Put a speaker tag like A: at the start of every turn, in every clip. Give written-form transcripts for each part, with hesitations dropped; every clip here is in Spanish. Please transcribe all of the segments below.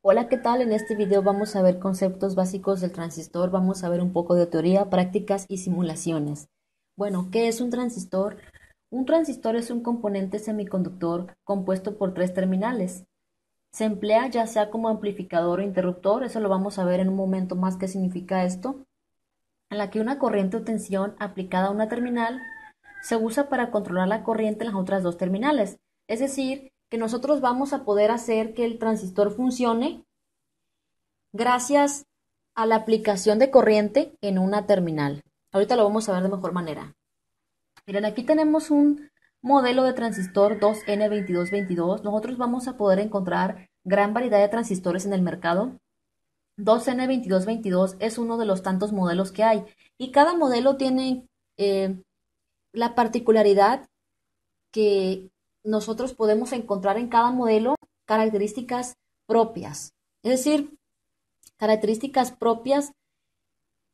A: Hola, ¿qué tal? En este video vamos a ver conceptos básicos del transistor, vamos a ver un poco de teoría, prácticas y simulaciones. Bueno, ¿qué es un transistor? Un transistor es un componente semiconductor compuesto por tres terminales. Se emplea ya sea como amplificador o interruptor, eso lo vamos a ver en un momento más qué significa esto, en la que una corriente o tensión aplicada a una terminal se usa para controlar la corriente en las otras dos terminales. Es decir, que nosotros vamos a poder hacer que el transistor funcione gracias a la aplicación de corriente en una terminal. Ahorita lo vamos a ver de mejor manera. Miren, aquí tenemos un modelo de transistor 2N2222. Nosotros vamos a poder encontrar gran variedad de transistores en el mercado. 2N2222 es uno de los tantos modelos que hay y cada modelo tiene la particularidad que nosotros podemos encontrar en cada modelo características propias. Es decir, características propias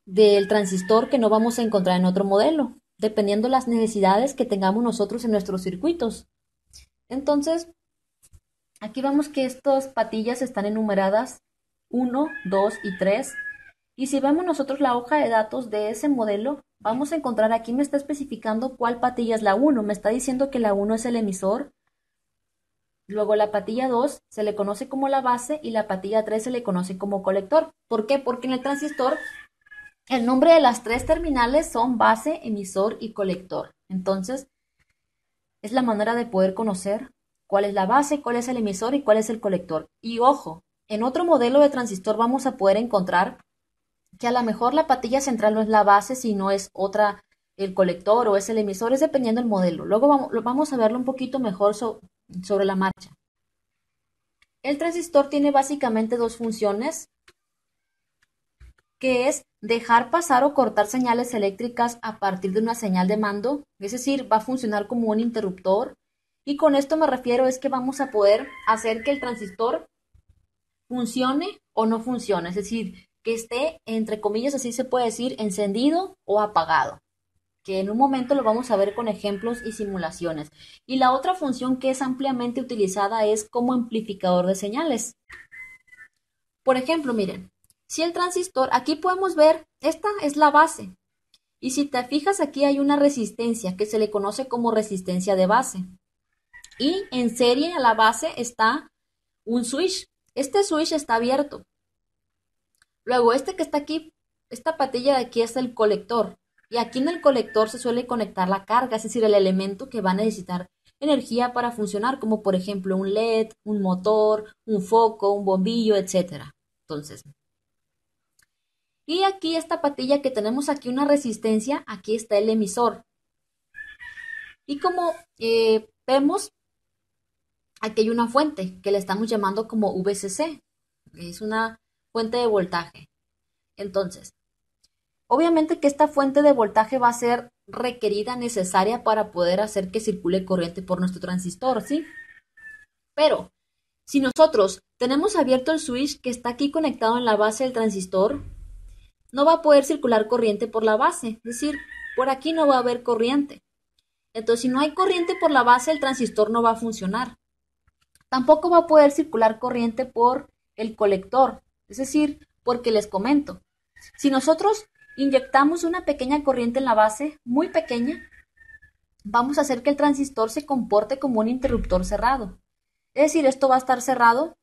A: del transistor que no vamos a encontrar en otro modelo, dependiendo las necesidades que tengamos nosotros en nuestros circuitos. Entonces, aquí vemos que estas patillas están enumeradas 1, 2 y 3. Y si vemos nosotros la hoja de datos de ese modelo, vamos a encontrar aquí me está especificando cuál patilla es la 1. Me está diciendo que la 1 es el emisor. Luego la patilla 2 se le conoce como la base y la patilla 3 se le conoce como colector. ¿Por qué? Porque en el transistor el nombre de las tres terminales son base, emisor y colector. Entonces, es la manera de poder conocer cuál es la base, cuál es el emisor y cuál es el colector. Y ojo, en otro modelo de transistor vamos a poder encontrar que a lo mejor la patilla central no es la base, sino es otra, el colector o es el emisor, es dependiendo del modelo. Luego vamos a verlo un poquito mejor sobre la marcha. El transistor tiene básicamente dos funciones, que es dejar pasar o cortar señales eléctricas a partir de una señal de mando, es decir, va a funcionar como un interruptor. Y con esto me refiero es que vamos a poder hacer que el transistor funcione o no funcione, es decir, que esté, entre comillas, así se puede decir, encendido o apagado, que en un momento lo vamos a ver con ejemplos y simulaciones. Y la otra función que es ampliamente utilizada es como amplificador de señales. Por ejemplo, miren, si el transistor, aquí podemos ver, esta es la base. Y si te fijas, aquí hay una resistencia que se le conoce como resistencia de base. Y en serie a la base está un switch. Este switch está abierto. Luego, este que está aquí, esta patilla de aquí es el colector. Y aquí en el colector se suele conectar la carga, es decir, el elemento que va a necesitar energía para funcionar, como por ejemplo un LED, un motor, un foco, un bombillo, etcétera. Entonces, y aquí esta patilla que tenemos aquí una resistencia, aquí está el emisor. Y como vemos, aquí hay una fuente que le estamos llamando como VCC. Es una fuente de voltaje. Entonces, obviamente que esta fuente de voltaje va a ser requerida, necesaria para poder hacer que circule corriente por nuestro transistor, ¿sí? Pero si nosotros tenemos abierto el switch que está aquí conectado en la base del transistor, no va a poder circular corriente por la base, es decir, por aquí no va a haber corriente. Entonces, si no hay corriente por la base, el transistor no va a funcionar. Tampoco va a poder circular corriente por el colector, es decir, porque les comento, si nosotros inyectamos una pequeña corriente en la base, muy pequeña, vamos a hacer que el transistor se comporte como un interruptor cerrado. Es decir, esto va a estar cerrado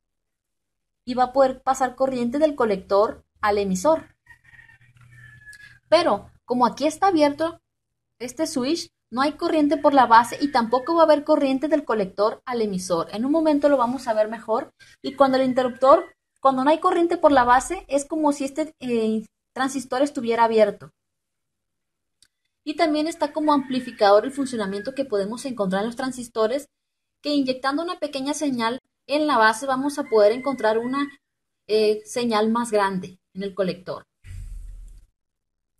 A: y va a poder pasar corriente del colector al emisor. Pero como aquí está abierto este switch, no hay corriente por la base y tampoco va a haber corriente del colector al emisor. En un momento lo vamos a ver mejor. Y cuando el interruptor, cuando no hay corriente por la base, es como si este transistor estuviera abierto. Y también está como amplificador el funcionamiento que podemos encontrar en los transistores, que inyectando una pequeña señal en la base vamos a poder encontrar una señal más grande en el colector.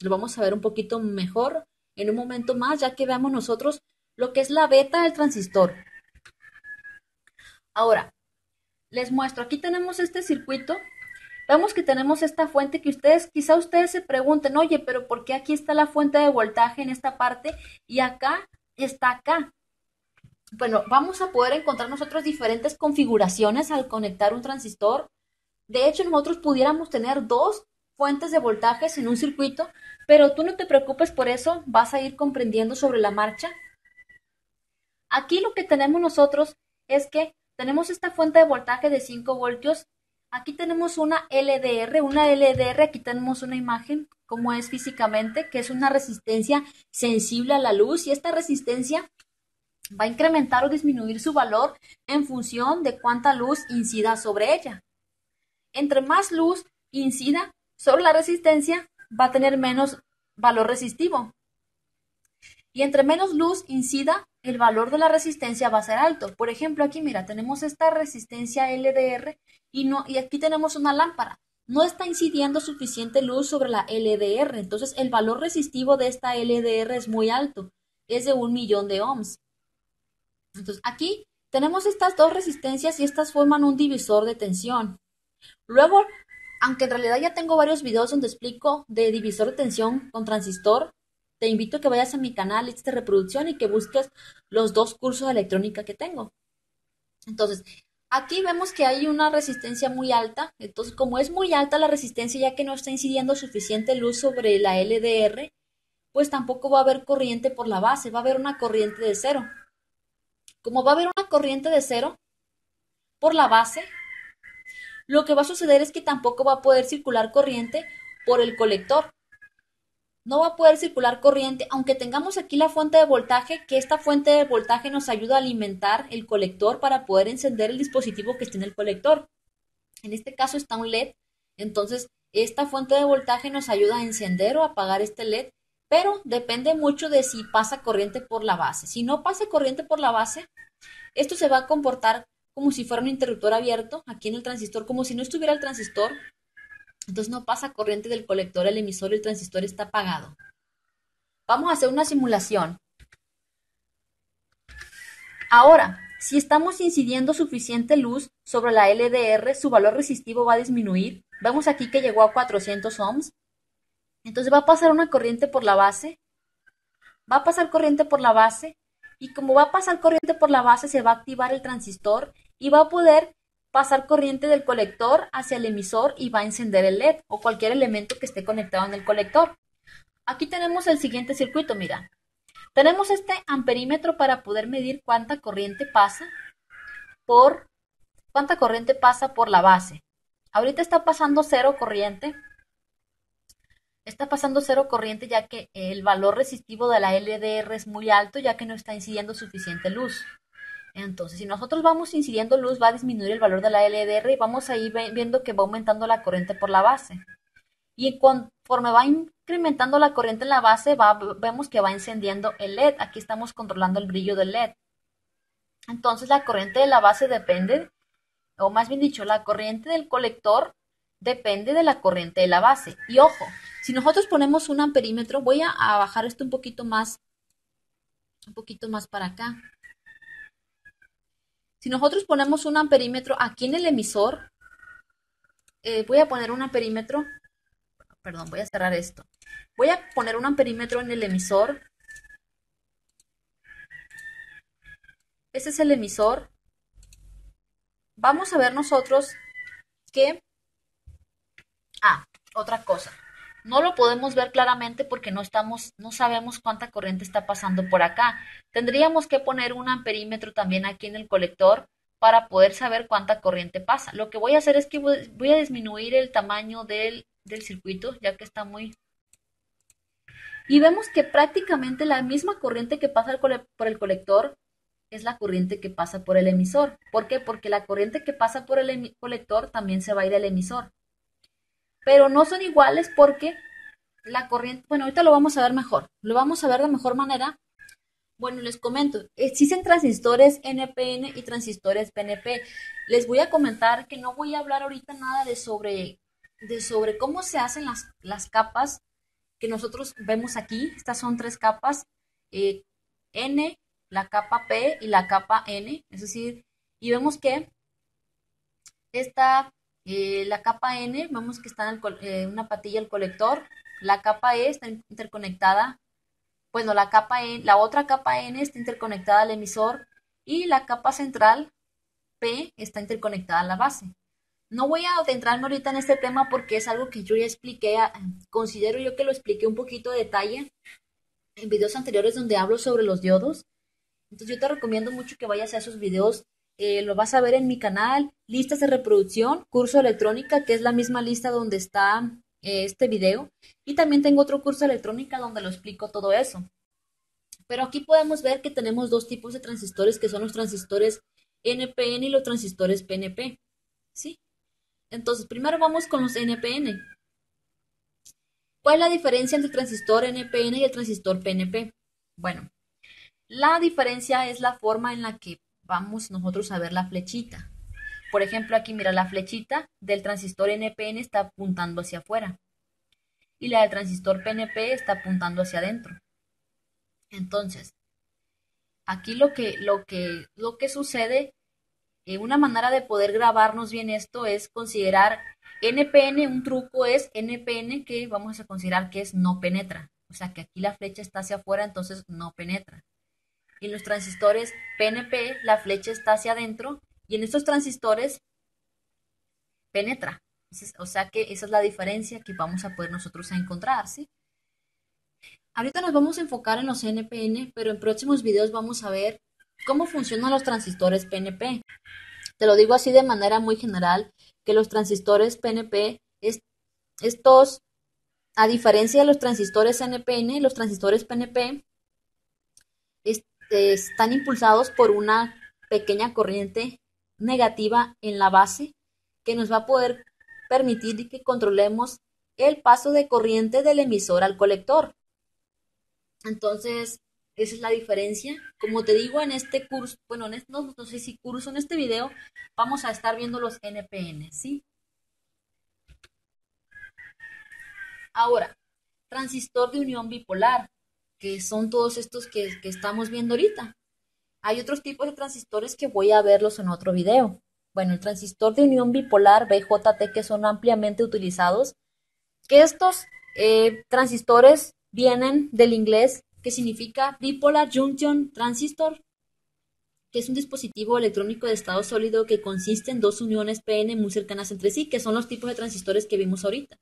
A: Lo vamos a ver un poquito mejor en un momento más, ya que veamos nosotros lo que es la beta del transistor. Ahora, les muestro, aquí tenemos este circuito. Vemos que tenemos esta fuente que quizá ustedes se pregunten, oye, pero ¿por qué aquí está la fuente de voltaje en esta parte y acá está acá? Bueno, vamos a poder encontrar nosotros diferentes configuraciones al conectar un transistor. De hecho, nosotros pudiéramos tener dos fuentes de voltajes en un circuito, pero tú no te preocupes por eso, vas a ir comprendiendo sobre la marcha. Aquí lo que tenemos nosotros es que tenemos esta fuente de voltaje de 5 voltios. Aquí tenemos una LDR, aquí tenemos una imagen, como es físicamente, que es una resistencia sensible a la luz, y esta resistencia va a incrementar o disminuir su valor en función de cuánta luz incida sobre ella. Entre más luz incida sobre la resistencia, va a tener menos valor resistivo. Y entre menos luz incida, el valor de la resistencia va a ser alto. Por ejemplo, aquí mira, tenemos esta resistencia LDR y aquí tenemos una lámpara. No está incidiendo suficiente luz sobre la LDR, entonces el valor resistivo de esta LDR es muy alto, es de 1.000.000 de ohms. Entonces aquí tenemos estas dos resistencias y estas forman un divisor de tensión. Luego, aunque en realidad ya tengo varios videos donde explico de divisor de tensión con transistor, te invito a que vayas a mi canal de reproducción y que busques los dos cursos de electrónica que tengo. Entonces, aquí vemos que hay una resistencia muy alta. Entonces, como es muy alta la resistencia, ya que no está incidiendo suficiente luz sobre la LDR, pues tampoco va a haber corriente por la base, va a haber una corriente de cero. Como va a haber una corriente de cero por la base, lo que va a suceder es que tampoco va a poder circular corriente por el colector. No va a poder circular corriente, aunque tengamos aquí la fuente de voltaje, que esta fuente de voltaje nos ayuda a alimentar el colector para poder encender el dispositivo que esté en el colector. En este caso está un LED, entonces esta fuente de voltaje nos ayuda a encender o apagar este LED, pero depende mucho de si pasa corriente por la base. Si no pasa corriente por la base, esto se va a comportar como si fuera un interruptor abierto aquí en el transistor, como si no estuviera el transistor. Entonces no pasa corriente del colector al emisor y el transistor está apagado. Vamos a hacer una simulación. Ahora, si estamos incidiendo suficiente luz sobre la LDR, su valor resistivo va a disminuir. Vemos aquí que llegó a 400 ohms. Entonces va a pasar una corriente por la base. Va a pasar corriente por la base. Y como va a pasar corriente por la base, se va a activar el transistor y va a poder pasar corriente del colector hacia el emisor y va a encender el LED o cualquier elemento que esté conectado en el colector. Aquí tenemos el siguiente circuito, mira. Tenemos este amperímetro para poder medir cuánta corriente pasa por la base. Ahorita está pasando cero corriente. Está pasando cero corriente ya que el valor resistivo de la LDR es muy alto ya que no está incidiendo suficiente luz. Entonces, si nosotros vamos incidiendo luz, va a disminuir el valor de la LDR y vamos a ir viendo que va aumentando la corriente por la base. Y conforme va incrementando la corriente en la base, vemos que va encendiendo el LED. Aquí estamos controlando el brillo del LED. Entonces, la corriente de la base depende, o más bien dicho, la corriente del colector depende de la corriente de la base. Y ojo, si nosotros ponemos un amperímetro, voy a bajar esto un poquito más para acá. Si nosotros ponemos un amperímetro aquí en el emisor, voy a poner un amperímetro, perdón, voy a cerrar esto. Voy a poner un amperímetro en el emisor. Este es el emisor. Vamos a ver nosotros que... otra cosa. No lo podemos ver claramente porque no sabemos cuánta corriente está pasando por acá. Tendríamos que poner un amperímetro también aquí en el colector para poder saber cuánta corriente pasa. Lo que voy a hacer es que voy a disminuir el tamaño del circuito, ya que está muy... Y vemos que prácticamente la misma corriente que pasa por el colector es la corriente que pasa por el emisor. ¿Por qué? Porque la corriente que pasa por el colector también se va a ir al emisor. Pero no son iguales porque la corriente, bueno, ahorita lo vamos a ver mejor, lo vamos a ver de mejor manera. Bueno, les comento, existen transistores NPN y transistores PNP. Les voy a comentar que no voy a hablar ahorita nada de sobre cómo se hacen las capas que nosotros vemos aquí. Estas son tres capas, N, la capa P y la capa N, es decir, y vemos que la capa N, vemos que está en una patilla el colector, la capa E está interconectada, bueno, la otra capa N está interconectada al emisor y la capa central P está interconectada a la base. No voy a adentrarme ahorita en este tema porque es algo que yo ya expliqué, considero yo que lo expliqué un poquito de detalle en videos anteriores donde hablo sobre los diodos. Entonces yo te recomiendo mucho que vayas a esos videos. Lo vas a ver en mi canal, listas de reproducción, curso de electrónica, que es la misma lista donde está este video. Y también tengo otro curso de electrónica donde lo explico todo eso. Pero aquí podemos ver que tenemos dos tipos de transistores que son los transistores NPN y los transistores PNP. ¿Sí? Entonces, primero vamos con los NPN. ¿Cuál es la diferencia entre el transistor NPN y el transistor PNP? Bueno, la diferencia es la forma en la que vamos nosotros a ver la flechita. Por ejemplo, aquí mira, la flechita del transistor NPN está apuntando hacia afuera y la del transistor PNP está apuntando hacia adentro. Entonces, aquí lo que sucede, una manera de poder grabarnos bien esto es considerar NPN, un truco es NPN que vamos a considerar que es no penetra. O sea que aquí la flecha está hacia afuera, entonces no penetra. Y en los transistores PNP la flecha está hacia adentro y en estos transistores penetra. Entonces, o sea que esa es la diferencia que vamos a poder nosotros encontrar, ¿sí? Ahorita nos vamos a enfocar en los NPN, pero en próximos videos vamos a ver cómo funcionan los transistores PNP. Te lo digo así de manera muy general, que los transistores PNP, estos, a diferencia de los transistores NPN, los transistores PNP están impulsados por una pequeña corriente negativa en la base que nos va a poder permitir que controlemos el paso de corriente del emisor al colector. Entonces, esa es la diferencia. Como te digo en este curso, bueno, no sé si curso, en este video vamos a estar viendo los NPN, ¿sí? Ahora, transistor de unión bipolar, que son todos estos que estamos viendo ahorita. Hay otros tipos de transistores que voy a verlos en otro video. Bueno, el transistor de unión bipolar BJT que son ampliamente utilizados, que estos transistores vienen del inglés que significa Bipolar Junction Transistor, que es un dispositivo electrónico de estado sólido que consiste en dos uniones PN muy cercanas entre sí, que son los tipos de transistores que vimos ahorita.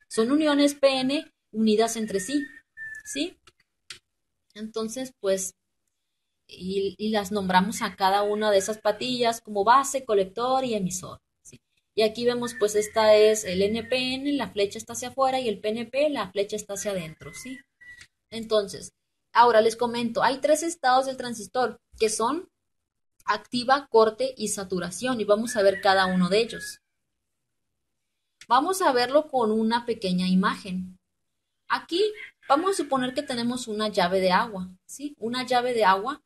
A: Son uniones PN unidas entre sí, ¿sí? Entonces, pues, y las nombramos a cada una de esas patillas como base, colector y emisor, ¿sí? Y aquí vemos, pues, esta es el NPN, la flecha está hacia afuera, y el PNP, la flecha está hacia adentro, ¿sí? Entonces, ahora les comento, hay tres estados del transistor, que son activa, corte y saturación, y vamos a ver cada uno de ellos. Vamos a verlo con una pequeña imagen. Aquí vamos a suponer que tenemos una llave de agua, ¿sí? Una llave de agua.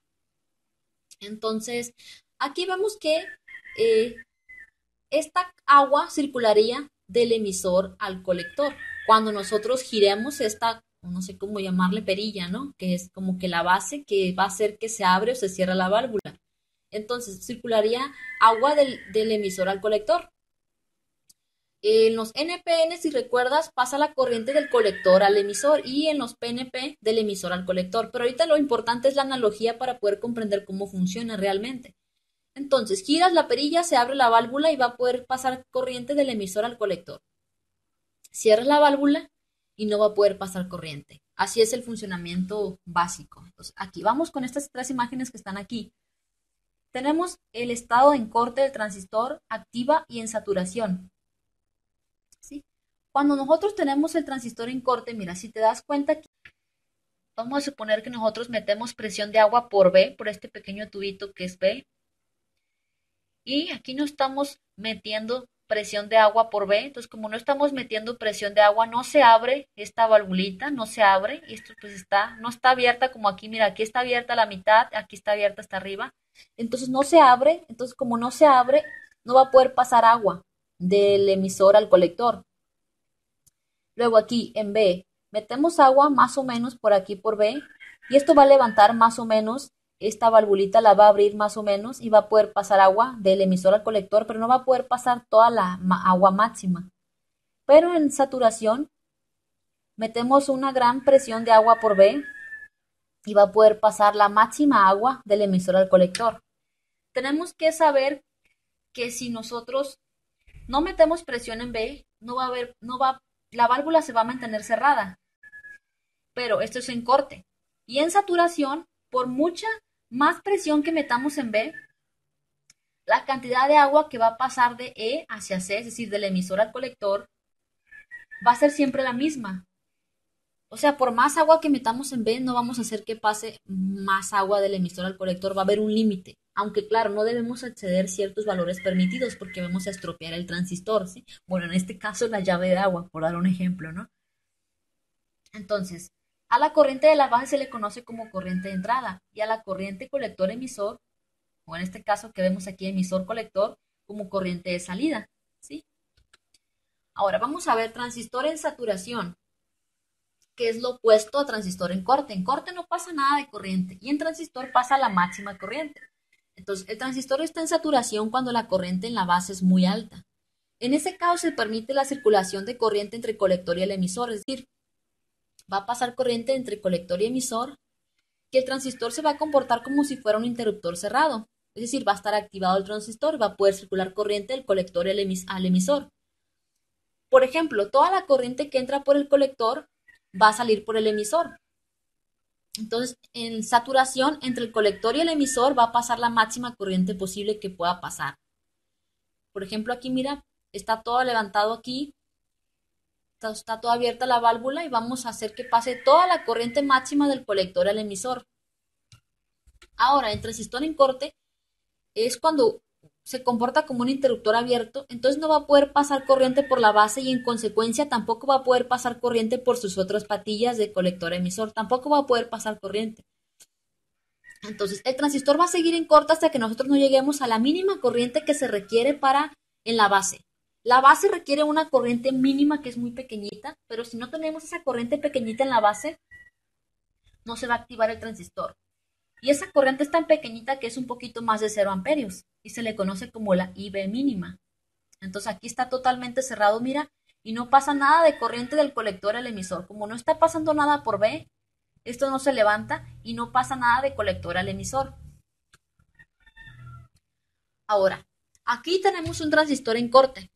A: Entonces, aquí vemos que esta agua circularía del emisor al colector. Cuando nosotros giremos esta, no sé cómo llamarle, perilla, ¿no? Que es como que la base que va a hacer que se abre o se cierra la válvula. Entonces, circularía agua del emisor al colector. En los NPN, si recuerdas, pasa la corriente del colector al emisor y en los PNP del emisor al colector. Pero ahorita lo importante es la analogía para poder comprender cómo funciona realmente. Entonces, giras la perilla, se abre la válvula y va a poder pasar corriente del emisor al colector. Cierras la válvula y no va a poder pasar corriente. Así es el funcionamiento básico. Entonces, aquí vamos con estas tres imágenes que están aquí. Tenemos el estado en corte del transistor, activa y en saturación. ¿Sí? Cuando nosotros tenemos el transistor en corte, mira, si te das cuenta, vamos a suponer que nosotros metemos presión de agua por B, por este pequeño tubito que es B, y aquí no estamos metiendo presión de agua por B, entonces como no estamos metiendo presión de agua, no se abre esta valvulita, no se abre, y esto pues no está abierta como aquí, mira, aquí está abierta la mitad, aquí está abierta hasta arriba, entonces no se abre, entonces como no se abre, no va a poder pasar agua del emisor al colector. Luego aquí en B, metemos agua más o menos por aquí por B, y esto va a levantar más o menos, esta valvulita la va a abrir más o menos y va a poder pasar agua del emisor al colector, pero no va a poder pasar toda la agua máxima. Pero en saturación metemos una gran presión de agua por B y va a poder pasar la máxima agua del emisor al colector. Tenemos que saber que si nosotros no metemos presión en B, la válvula se va a mantener cerrada. Pero esto es en corte. Y en saturación, por mucha más presión que metamos en B, la cantidad de agua que va a pasar de E hacia C, es decir, del emisor al colector, va a ser siempre la misma. O sea, por más agua que metamos en B, no vamos a hacer que pase más agua del emisor al colector, va a haber un límite. Aunque claro, no debemos exceder ciertos valores permitidos porque vamos a estropear el transistor, ¿sí? Bueno, en este caso la llave de agua, por dar un ejemplo, ¿no? Entonces, a la corriente de la base se le conoce como corriente de entrada y a la corriente colector-emisor, o en este caso que vemos aquí emisor-colector, como corriente de salida, ¿sí? Ahora vamos a ver transistor en saturación, que es lo opuesto a transistor en corte. En corte no pasa nada de corriente y en transistor pasa la máxima corriente. Entonces, el transistor está en saturación cuando la corriente en la base es muy alta. En ese caso se permite la circulación de corriente entre colector y el emisor, es decir, va a pasar corriente entre colector y emisor, que el transistor se va a comportar como si fuera un interruptor cerrado. Es decir, va a estar activado el transistor, va a poder circular corriente del colector al emisor. Por ejemplo, toda la corriente que entra por el colector va a salir por el emisor. Entonces, en saturación entre el colector y el emisor va a pasar la máxima corriente posible que pueda pasar. Por ejemplo, aquí mira, está todo levantado aquí, está toda abierta la válvula y vamos a hacer que pase toda la corriente máxima del colector al emisor. Ahora, el transistor en corte es cuando se comporta como un interruptor abierto, entonces no va a poder pasar corriente por la base y en consecuencia tampoco va a poder pasar corriente por sus otras patillas de colector emisor, tampoco va a poder pasar corriente. Entonces el transistor va a seguir en corte hasta que nosotros no lleguemos a la mínima corriente que se requiere para en la base. La base requiere una corriente mínima que es muy pequeñita, pero si no tenemos esa corriente pequeñita en la base, no se va a activar el transistor. Y esa corriente es tan pequeñita que es un poquito más de 0 amperios y se le conoce como la IB mínima. Entonces aquí está totalmente cerrado, mira, y no pasa nada de corriente del colector al emisor. Como no está pasando nada por B, esto no se levanta y no pasa nada de colector al emisor. Ahora, aquí tenemos un transistor en corte.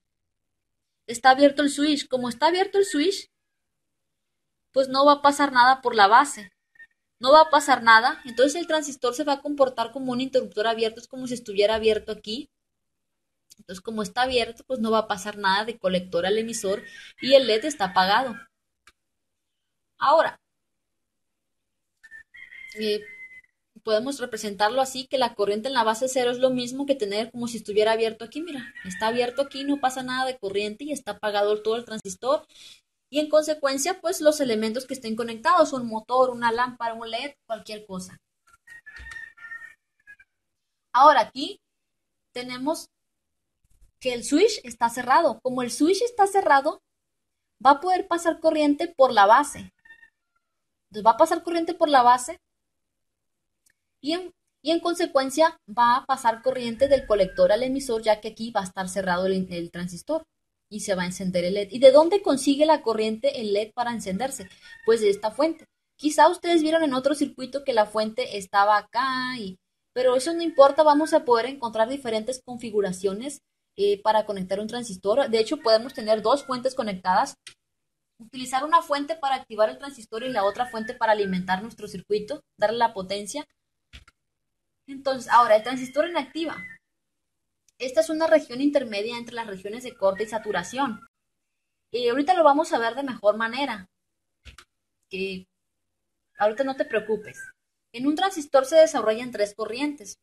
A: Está abierto el switch. Como está abierto el switch, pues no va a pasar nada por la base. No va a pasar nada, entonces el transistor se va a comportar como un interruptor abierto, es como si estuviera abierto aquí. Entonces, como está abierto, pues no va a pasar nada de colector al emisor y el LED está apagado. Ahora, eh, podemos representarlo así, que la corriente en la base cero es lo mismo que tener como si estuviera abierto aquí. Mira, está abierto aquí, no pasa nada de corriente y está apagado todo el transistor. Y en consecuencia, pues los elementos que estén conectados, un motor, una lámpara, un LED, cualquier cosa. Ahora aquí tenemos que el switch está cerrado. Como el switch está cerrado, va a poder pasar corriente por la base. Entonces va a pasar corriente por la base y en consecuencia va a pasar corriente del colector al emisor, ya que aquí va a estar cerrado el transistor y se va a encender el LED. ¿Y de dónde consigue la corriente el LED para encenderse? Pues de esta fuente. Quizá ustedes vieron en otro circuito que la fuente estaba acá, pero eso no importa, vamos a poder encontrar diferentes configuraciones para conectar un transistor. De hecho, podemos tener dos fuentes conectadas, utilizar una fuente para activar el transistor y la otra fuente para alimentar nuestro circuito, darle la potencia. Entonces, ahora, el transistor en activa. Esta es una región intermedia entre las regiones de corte y saturación. Y ahorita lo vamos a ver de mejor manera. Que ahorita no te preocupes. En un transistor se desarrollan tres corrientes,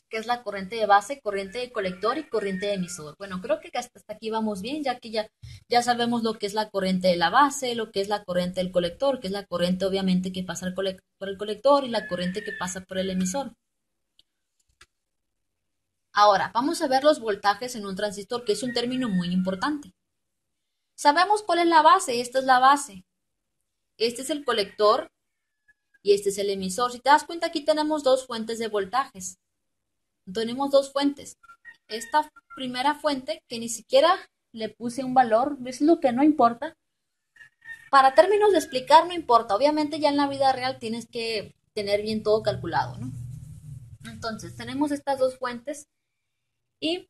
A: que es la corriente de base, corriente de colector y corriente de emisor. Bueno, creo que hasta aquí vamos bien, ya que ya sabemos lo que es la corriente de la base, lo que es la corriente del colector, que es la corriente obviamente que pasa por el colector y la corriente que pasa por el emisor. Ahora, vamos a ver los voltajes en un transistor, que es un término muy importante. Sabemos cuál es la base, esta es la base. Este es el colector y este es el emisor. Si te das cuenta, aquí tenemos dos fuentes de voltajes. Tenemos dos fuentes. Esta primera fuente, que ni siquiera le puse un valor, es lo que no importa. Para términos de explicar, no importa. Obviamente ya en la vida real tienes que tener bien todo calculado, ¿no? Entonces, tenemos estas dos fuentes y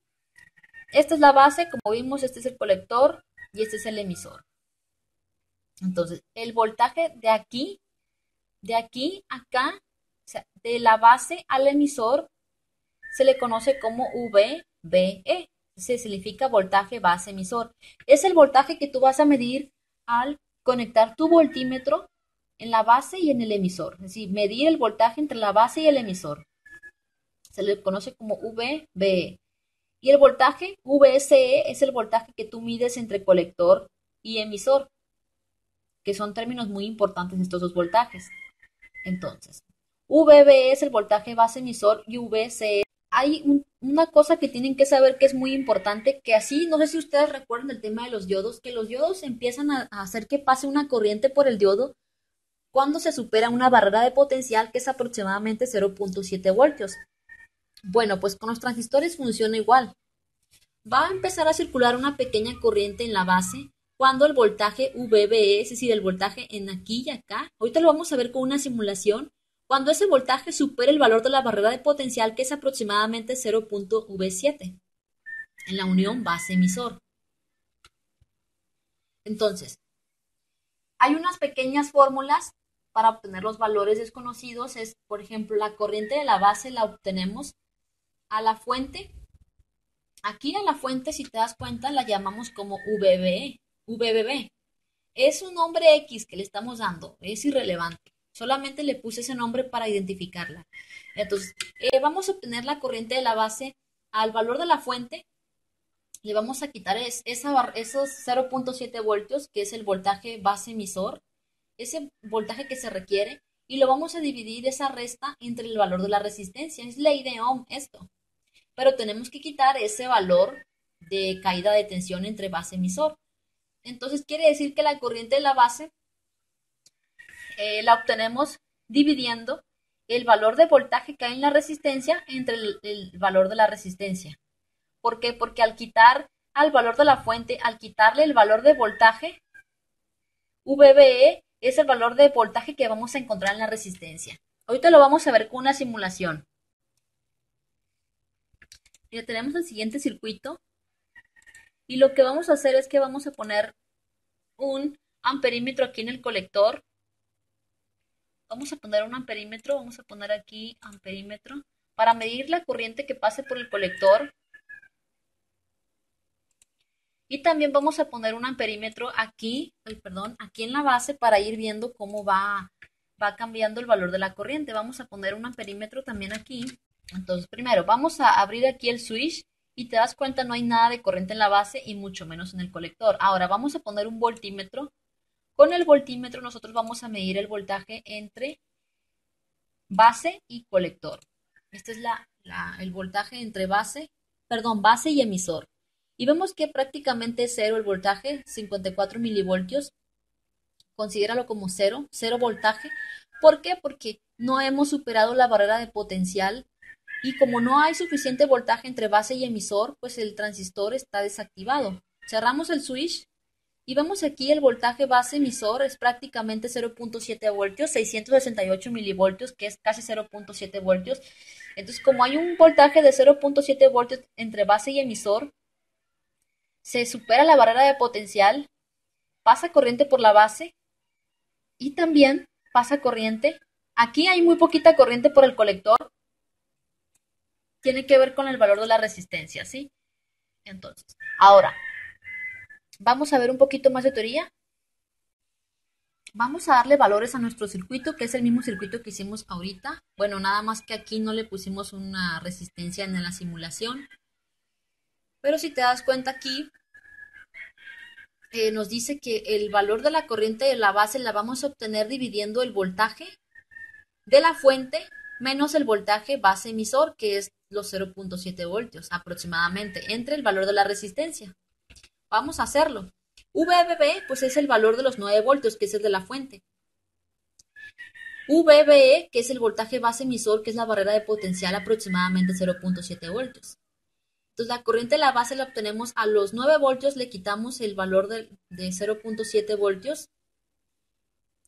A: Esta es la base, como vimos, este es el colector y este es el emisor. Entonces, el voltaje de aquí a acá, o sea, de la base al emisor, se le conoce como VBE. Se significa voltaje base emisor. Es el voltaje que tú vas a medir al conectar tu voltímetro en la base y en el emisor. Es decir, medir el voltaje entre la base y el emisor. Se le conoce como VBE. Y el voltaje VSE es el voltaje que tú mides entre colector y emisor, que son términos muy importantes estos dos voltajes. Entonces, VB es el voltaje base emisor y VC. Hay una cosa que tienen que saber que es muy importante, que así, no sé si ustedes recuerdan el tema de los diodos, que los diodos empiezan a hacer que pase una corriente por el diodo cuando se supera una barrera de potencial que es aproximadamente 0.7 voltios. Bueno, pues con los transistores funciona igual. Va a empezar a circular una pequeña corriente en la base cuando el voltaje VBE, es decir, el voltaje en aquí y acá, ahorita lo vamos a ver con una simulación, cuando ese voltaje supere el valor de la barrera de potencial, que es aproximadamente 0.V7 en la unión base-emisor. Entonces, hay unas pequeñas fórmulas para obtener los valores desconocidos. Es, por ejemplo, la corriente de la base la obtenemos a la fuente. Aquí a la fuente, si te das cuenta, la llamamos como VBE. VBB. Es un nombre X que le estamos dando, es irrelevante. Solamente le puse ese nombre para identificarla. Entonces, vamos a obtener la corriente de la base al valor de la fuente. Le vamos a quitar esos 0.7 voltios, que es el voltaje base emisor, ese voltaje que se requiere, y lo vamos a dividir esa resta entre el valor de la resistencia. Es ley de Ohm esto. Pero tenemos que quitar ese valor de caída de tensión entre base y emisor. Entonces quiere decir que la corriente de la base la obtenemos dividiendo el valor de voltaje que hay en la resistencia entre el valor de la resistencia. ¿Por qué? Porque al quitar al valor de la fuente, al quitarle el valor de voltaje, VBE es el valor de voltaje que vamos a encontrar en la resistencia. Ahorita lo vamos a ver con una simulación. Ya tenemos el siguiente circuito y lo que vamos a hacer es que vamos a poner un amperímetro aquí en el colector. Vamos a poner un amperímetro, vamos a poner aquí amperímetro para medir la corriente que pase por el colector. Y también vamos a poner un amperímetro aquí, aquí en la base para ir viendo cómo va cambiando el valor de la corriente. Vamos a poner un amperímetro también aquí. Entonces, primero vamos a abrir aquí el switch y te das cuenta no hay nada de corriente en la base y mucho menos en el colector. Ahora vamos a poner un voltímetro. Con el voltímetro nosotros vamos a medir el voltaje entre base y colector. Este es el voltaje entre base y emisor. Y vemos que prácticamente es cero el voltaje, 54 milivoltios. Considéralo como cero voltaje. ¿Por qué? Porque no hemos superado la barrera de potencial y como no hay suficiente voltaje entre base y emisor, pues el transistor está desactivado. Cerramos el switch y vemos aquí el voltaje base emisor es prácticamente 0.7 voltios, 668 milivoltios, que es casi 0.7 voltios. Entonces, como hay un voltaje de 0.7 voltios entre base y emisor, se supera la barrera de potencial, pasa corriente por la base y también pasa corriente. Aquí hay muy poquita corriente por el colector. Tiene que ver con el valor de la resistencia, ¿sí? Entonces, ahora, vamos a ver un poquito más de teoría. Vamos a darle valores a nuestro circuito, que es el mismo circuito que hicimos ahorita. Bueno, nada más que aquí no le pusimos una resistencia en la simulación. Pero si te das cuenta aquí, nos dice que el valor de la corriente de la base la vamos a obtener dividiendo el voltaje de la fuente menos el voltaje base emisor, que es los 0.7 voltios aproximadamente, entre el valor de la resistencia. Vamos a hacerlo. VBB pues es el valor de los 9 voltios, que es el de la fuente. VBE, que es el voltaje base emisor, que es la barrera de potencial, aproximadamente 0.7 voltios. Entonces la corriente de la base la obtenemos a los 9 voltios, le quitamos el valor de 0.7 voltios.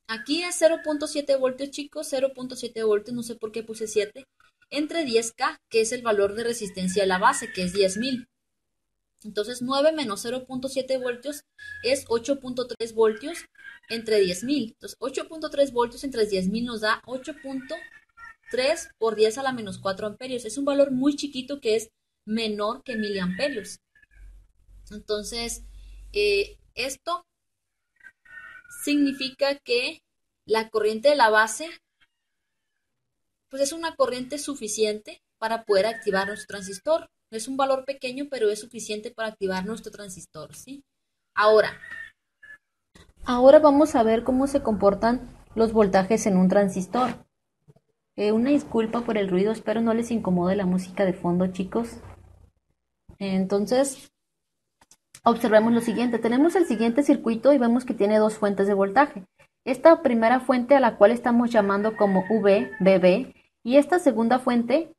A: Aquí es 0.7 voltios, chicos, 0.7 voltios, no sé por qué puse 7, entre 10K, que es el valor de resistencia de la base, que es 10.000. Entonces 9 menos 0.7 voltios es 8.3 voltios entre 10.000. Entonces 8.3 voltios entre 10.000 nos da 8.3 por 10 a la menos 4 amperios. Es un valor muy chiquito que es menor que miliamperios. Entonces, esto significa que la corriente de la base pues es una corriente suficiente para poder activar nuestro transistor. Es un valor pequeño, pero es suficiente para activar nuestro transistor, ¿sí? Ahora vamos a ver cómo se comportan los voltajes en un transistor. Una disculpa por el ruido, espero no les incomode la música de fondo, chicos. Entonces, observemos lo siguiente. Tenemos el siguiente circuito y vemos que tiene dos fuentes de voltaje. Esta primera fuente a la cual estamos llamando como VBB y esta segunda fuente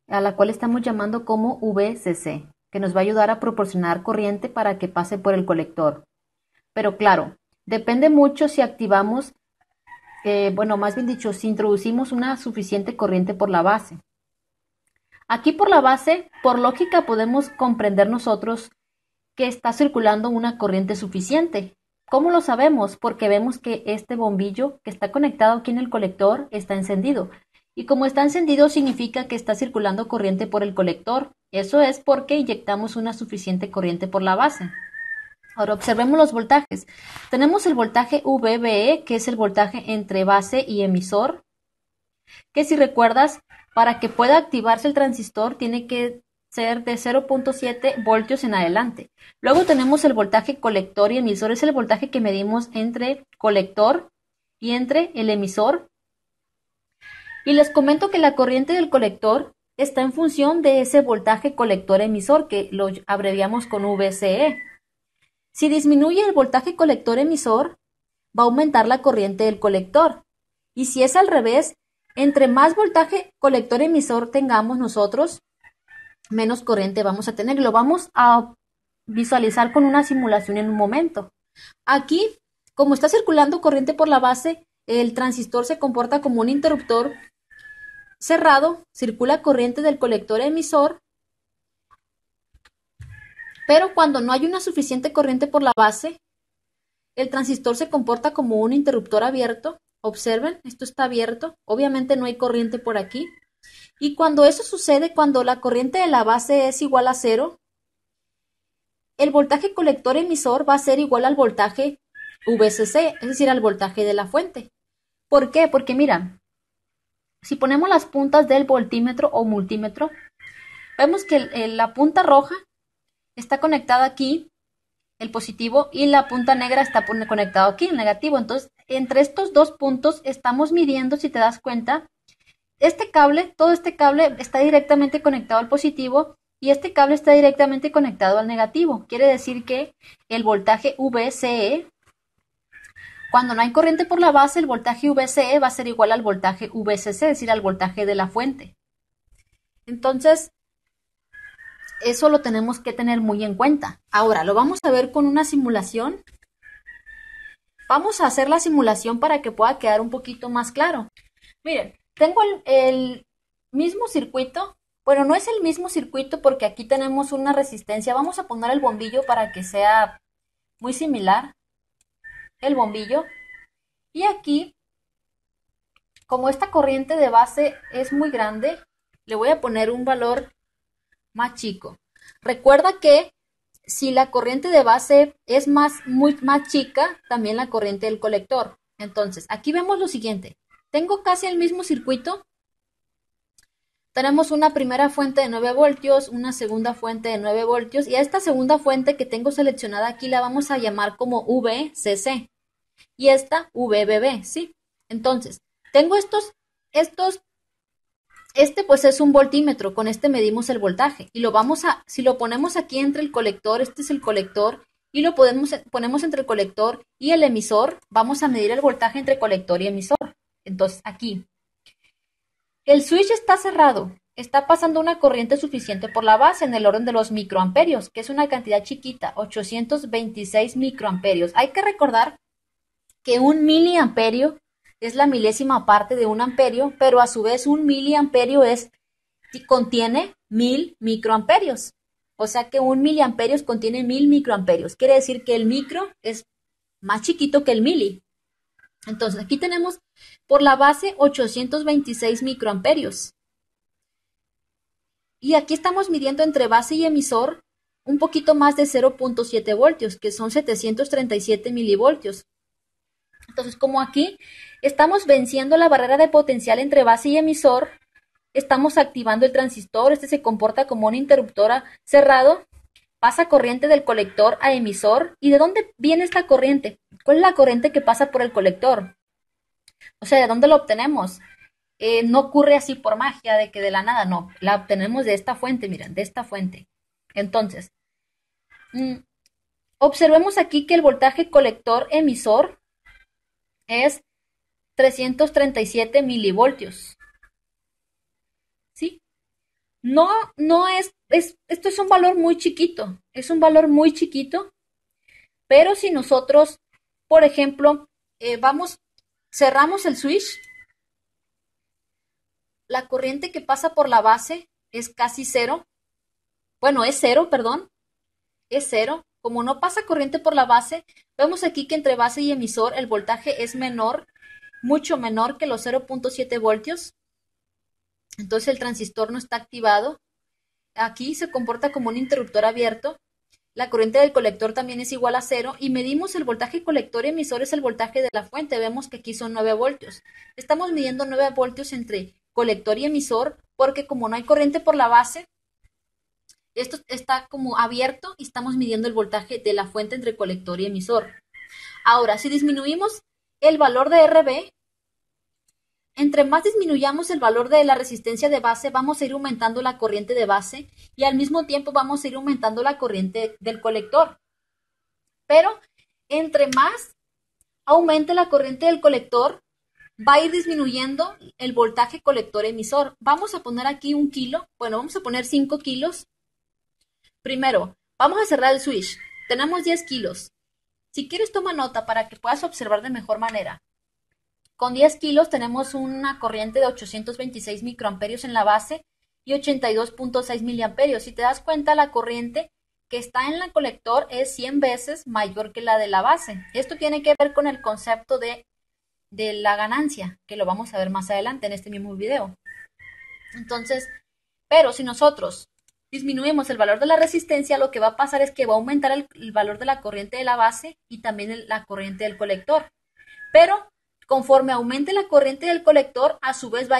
A: a la cual estamos llamando como VCC, que nos va a ayudar a proporcionar corriente para que pase por el colector. Pero claro, depende mucho si activamos, más bien dicho, si introducimos una suficiente corriente por la base. Aquí por la base, por lógica, podemos comprender nosotros que está circulando una corriente suficiente. ¿Cómo lo sabemos? Porque vemos que este bombillo que está conectado aquí en el colector está encendido. Y como está encendido significa que está circulando corriente por el colector. Eso es porque inyectamos una suficiente corriente por la base. Ahora observemos los voltajes. Tenemos el voltaje VBE, que es el voltaje entre base y emisor, que si recuerdas, para que pueda activarse el transistor tiene que ser de 0.7 voltios en adelante. Luego tenemos el voltaje colector y emisor, es el voltaje que medimos entre colector y entre el emisor. Y les comento que la corriente del colector está en función de ese voltaje colector emisor, que lo abreviamos con VCE. Si disminuye el voltaje colector emisor, va a aumentar la corriente del colector. Y si es al revés, entre más voltaje colector emisor tengamos nosotros, menos corriente vamos a tener. Lo vamos a visualizar con una simulación en un momento. Aquí, como está circulando corriente por la base, el transistor se comporta como un interruptor cerrado, circula corriente del colector emisor, pero cuando no hay una suficiente corriente por la base, el transistor se comporta como un interruptor abierto. Observen, esto está abierto, obviamente no hay corriente por aquí. Y cuando eso sucede, cuando la corriente de la base es igual a 0, el voltaje colector emisor va a ser igual al voltaje VCC, es decir, al voltaje de la fuente. ¿Por qué? Porque mira, si ponemos las puntas del voltímetro o multímetro, vemos que la punta roja está conectada aquí, el positivo, y la punta negra está conectada aquí, el negativo. Entonces, entre estos dos puntos estamos midiendo, si te das cuenta, todo este cable está directamente conectado al positivo y este cable está directamente conectado al negativo. Quiere decir que el voltaje VCE, cuando no hay corriente por la base, el voltaje VCE va a ser igual al voltaje VCC, es decir, al voltaje de la fuente. Entonces, eso lo tenemos que tener muy en cuenta. Ahora, lo vamos a ver con una simulación. Vamos a hacer la simulación para que pueda quedar un poquito más claro. Miren, tengo el mismo circuito. Bueno, no es el mismo circuito porque aquí tenemos una resistencia. Vamos a poner el bombillo para que sea muy similar. El bombillo. Y aquí, como esta corriente de base es muy grande, le voy a poner un valor más chico. Recuerda que si la corriente de base es más chica, también la corriente del colector. Entonces, aquí vemos lo siguiente. Tengo casi el mismo circuito. Tenemos una primera fuente de 9 voltios, una segunda fuente de 9 voltios y a esta segunda fuente que tengo seleccionada aquí la vamos a llamar como VCC y esta VBB, ¿sí? Entonces, tengo este pues es un voltímetro, con este medimos el voltaje y si lo ponemos aquí entre el colector, este es el colector y lo ponemos entre el colector y el emisor, vamos a medir el voltaje entre colector y emisor. Entonces, aquí, el switch está cerrado, está pasando una corriente suficiente por la base en el orden de los microamperios, que es una cantidad chiquita, 826 microamperios. Hay que recordar que un miliamperio es la milésima parte de un amperio, pero a su vez un miliamperio contiene 1000 microamperios. O sea que un miliamperios contiene 1000 microamperios. Quiere decir que el micro es más chiquito que el mili. Entonces aquí tenemos por la base 826 microamperios. Y aquí estamos midiendo entre base y emisor un poquito más de 0.7 voltios, que son 737 milivoltios. Entonces, como aquí estamos venciendo la barrera de potencial entre base y emisor, estamos activando el transistor. Este se comporta como un interruptor cerrado, pasa corriente del colector a emisor. ¿Y de dónde viene esta corriente? ¿Cuál es la corriente que pasa por el colector? O sea, ¿de dónde lo obtenemos? No ocurre así por magia, de que de la nada, no, la obtenemos de esta fuente, miren, de esta fuente. Entonces, observemos aquí que el voltaje colector emisor es 337 milivoltios. ¿Sí? No, esto es un valor muy chiquito, es un valor muy chiquito, pero si nosotros, por ejemplo, cerramos el switch, la corriente que pasa por la base es casi cero. Bueno, es cero, perdón. Es cero. Como no pasa corriente por la base, vemos aquí que entre base y emisor el voltaje es menor, mucho menor que los 0.7 voltios. Entonces el transistor no está activado. Aquí se comporta como un interruptor abierto. La corriente del colector también es igual a cero y medimos el voltaje colector y emisor es el voltaje de la fuente. Vemos que aquí son 9 voltios. Estamos midiendo 9 voltios entre colector y emisor porque como no hay corriente por la base, esto está como abierto y estamos midiendo el voltaje de la fuente entre colector y emisor. Ahora, si disminuimos el valor de RB, entre más disminuyamos el valor de la resistencia de base, vamos a ir aumentando la corriente de base y al mismo tiempo vamos a ir aumentando la corriente del colector. Pero entre más aumente la corriente del colector, va a ir disminuyendo el voltaje colector emisor. Vamos a poner aquí 1 kilo, bueno, vamos a poner 5 kilos. Primero, vamos a cerrar el switch. Tenemos 10 kilos. Si quieres, toma nota para que puedas observar de mejor manera. Con 10 kilos tenemos una corriente de 826 microamperios en la base y 82.6 miliamperios. Si te das cuenta, la corriente que está en el colector es 100 veces mayor que la de la base. Esto tiene que ver con el concepto de la ganancia, que lo vamos a ver más adelante en este mismo video. Entonces, pero si nosotros disminuimos el valor de la resistencia, lo que va a pasar es que va a aumentar el valor de la corriente de la base y también la corriente del colector. Pero conforme aumente la corriente del colector, a su vez va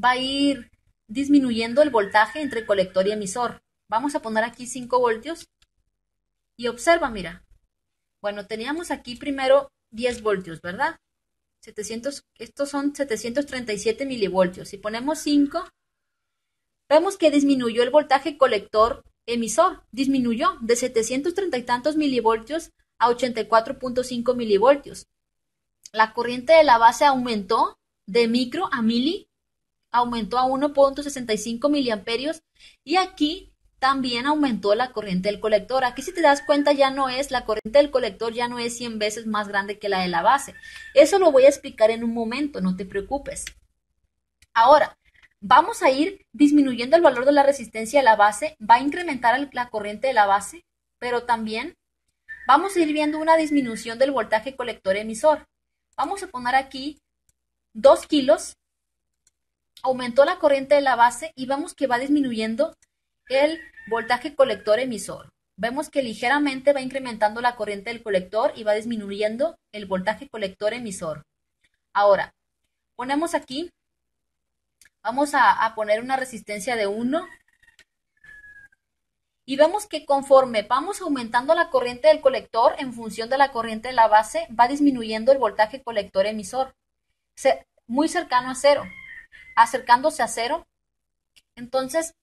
A: a ir disminuyendo el voltaje entre colector y emisor. Vamos a poner aquí 5 voltios y observa, mira. Bueno, teníamos aquí primero 10 voltios, ¿verdad? Estos son 737 milivoltios. Si ponemos 5, vemos que disminuyó el voltaje colector emisor. Disminuyó de 730 y tantos milivoltios a 84.5 milivoltios. La corriente de la base aumentó de micro a mili, aumentó a 1.65 miliamperios y aquí también aumentó la corriente del colector. Aquí si te das cuenta la corriente del colector ya no es 100 veces más grande que la de la base. Eso lo voy a explicar en un momento, no te preocupes. Ahora, vamos a ir disminuyendo el valor de la resistencia de la base, va a incrementar la corriente de la base, pero también vamos a ir viendo una disminución del voltaje colector emisor. Vamos a poner aquí 2 kilos, aumentó la corriente de la base y vemos que va disminuyendo el voltaje colector emisor. Vemos que ligeramente va incrementando la corriente del colector y va disminuyendo el voltaje colector emisor. Ahora, ponemos aquí, vamos a poner una resistencia de 1 y vemos que conforme vamos aumentando la corriente del colector en función de la corriente de la base, va disminuyendo el voltaje colector emisor, muy cercano a cero, acercándose a cero. Entonces,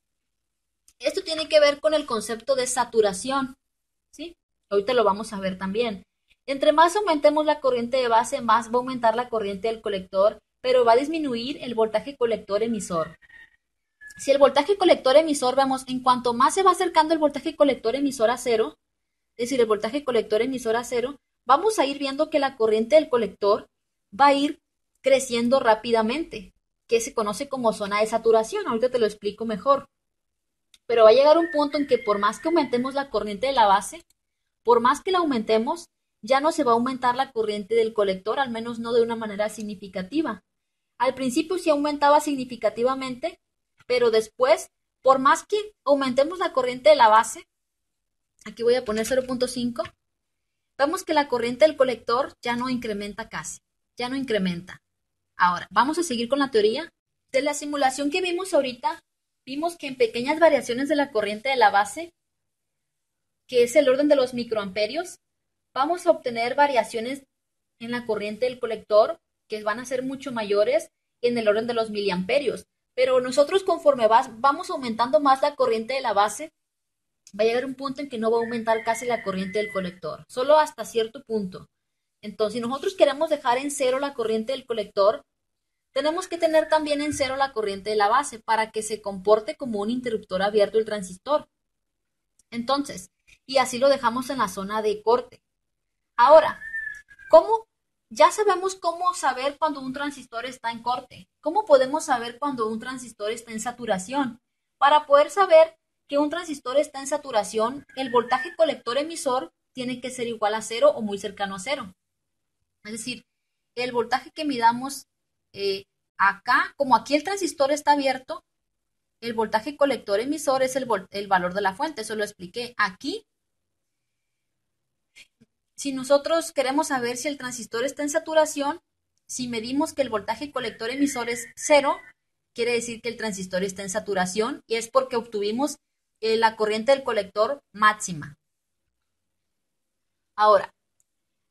A: esto tiene que ver con el concepto de saturación, ¿sí? Ahorita lo vamos a ver también. Entre más aumentemos la corriente de base, más va a aumentar la corriente del colector, pero va a disminuir el voltaje colector emisor. Si el voltaje colector emisor, vemos, en cuanto más se va acercando el voltaje colector emisor a cero, es decir, el voltaje colector emisor a cero, vamos a ir viendo que la corriente del colector va a ir creciendo rápidamente, que se conoce como zona de saturación. Ahorita te lo explico mejor. pero va a llegar un punto en que por más que aumentemos la corriente de la base, por más que la aumentemos, ya no se va a aumentar la corriente del colector, al menos no de una manera significativa. Al principio sí aumentaba significativamente, pero después, por más que aumentemos la corriente de la base, aquí voy a poner 0.5, vemos que la corriente del colector ya no incrementa casi, ya no incrementa. Ahora, vamos a seguir con la teoría. De la simulación que vimos ahorita, vimos que en pequeñas variaciones de la corriente de la base, que es el orden de los microamperios, vamos a obtener variaciones en la corriente del colector que van a ser mucho mayores en el orden de los miliamperios. Pero nosotros conforme vamos aumentando más la corriente de la base, va a llegar un punto en que no va a aumentar casi la corriente del colector, solo hasta cierto punto. Entonces, si nosotros queremos dejar en cero la corriente del colector, tenemos que tener también en cero la corriente de la base para que se comporte como un interruptor abierto el transistor. Entonces, y así lo dejamos en la zona de corte. Ahora, ¿cómo? Ya sabemos cómo saber cuando un transistor está en corte. ¿Cómo podemos saber cuando un transistor está en saturación? Para poder saber que un transistor está en saturación, el voltaje colector emisor tiene que ser igual a cero o muy cercano a cero. Es decir, el voltaje que midamos acá, como aquí el transistor está abierto, el voltaje colector emisor es el valor de la fuente, eso lo expliqué. Aquí, si nosotros queremos saber si el transistor está en saturación, si medimos que el voltaje colector emisor es cero, quiere decir que el transistor está en saturación y es porque obtuvimos la corriente del colector máxima. Ahora,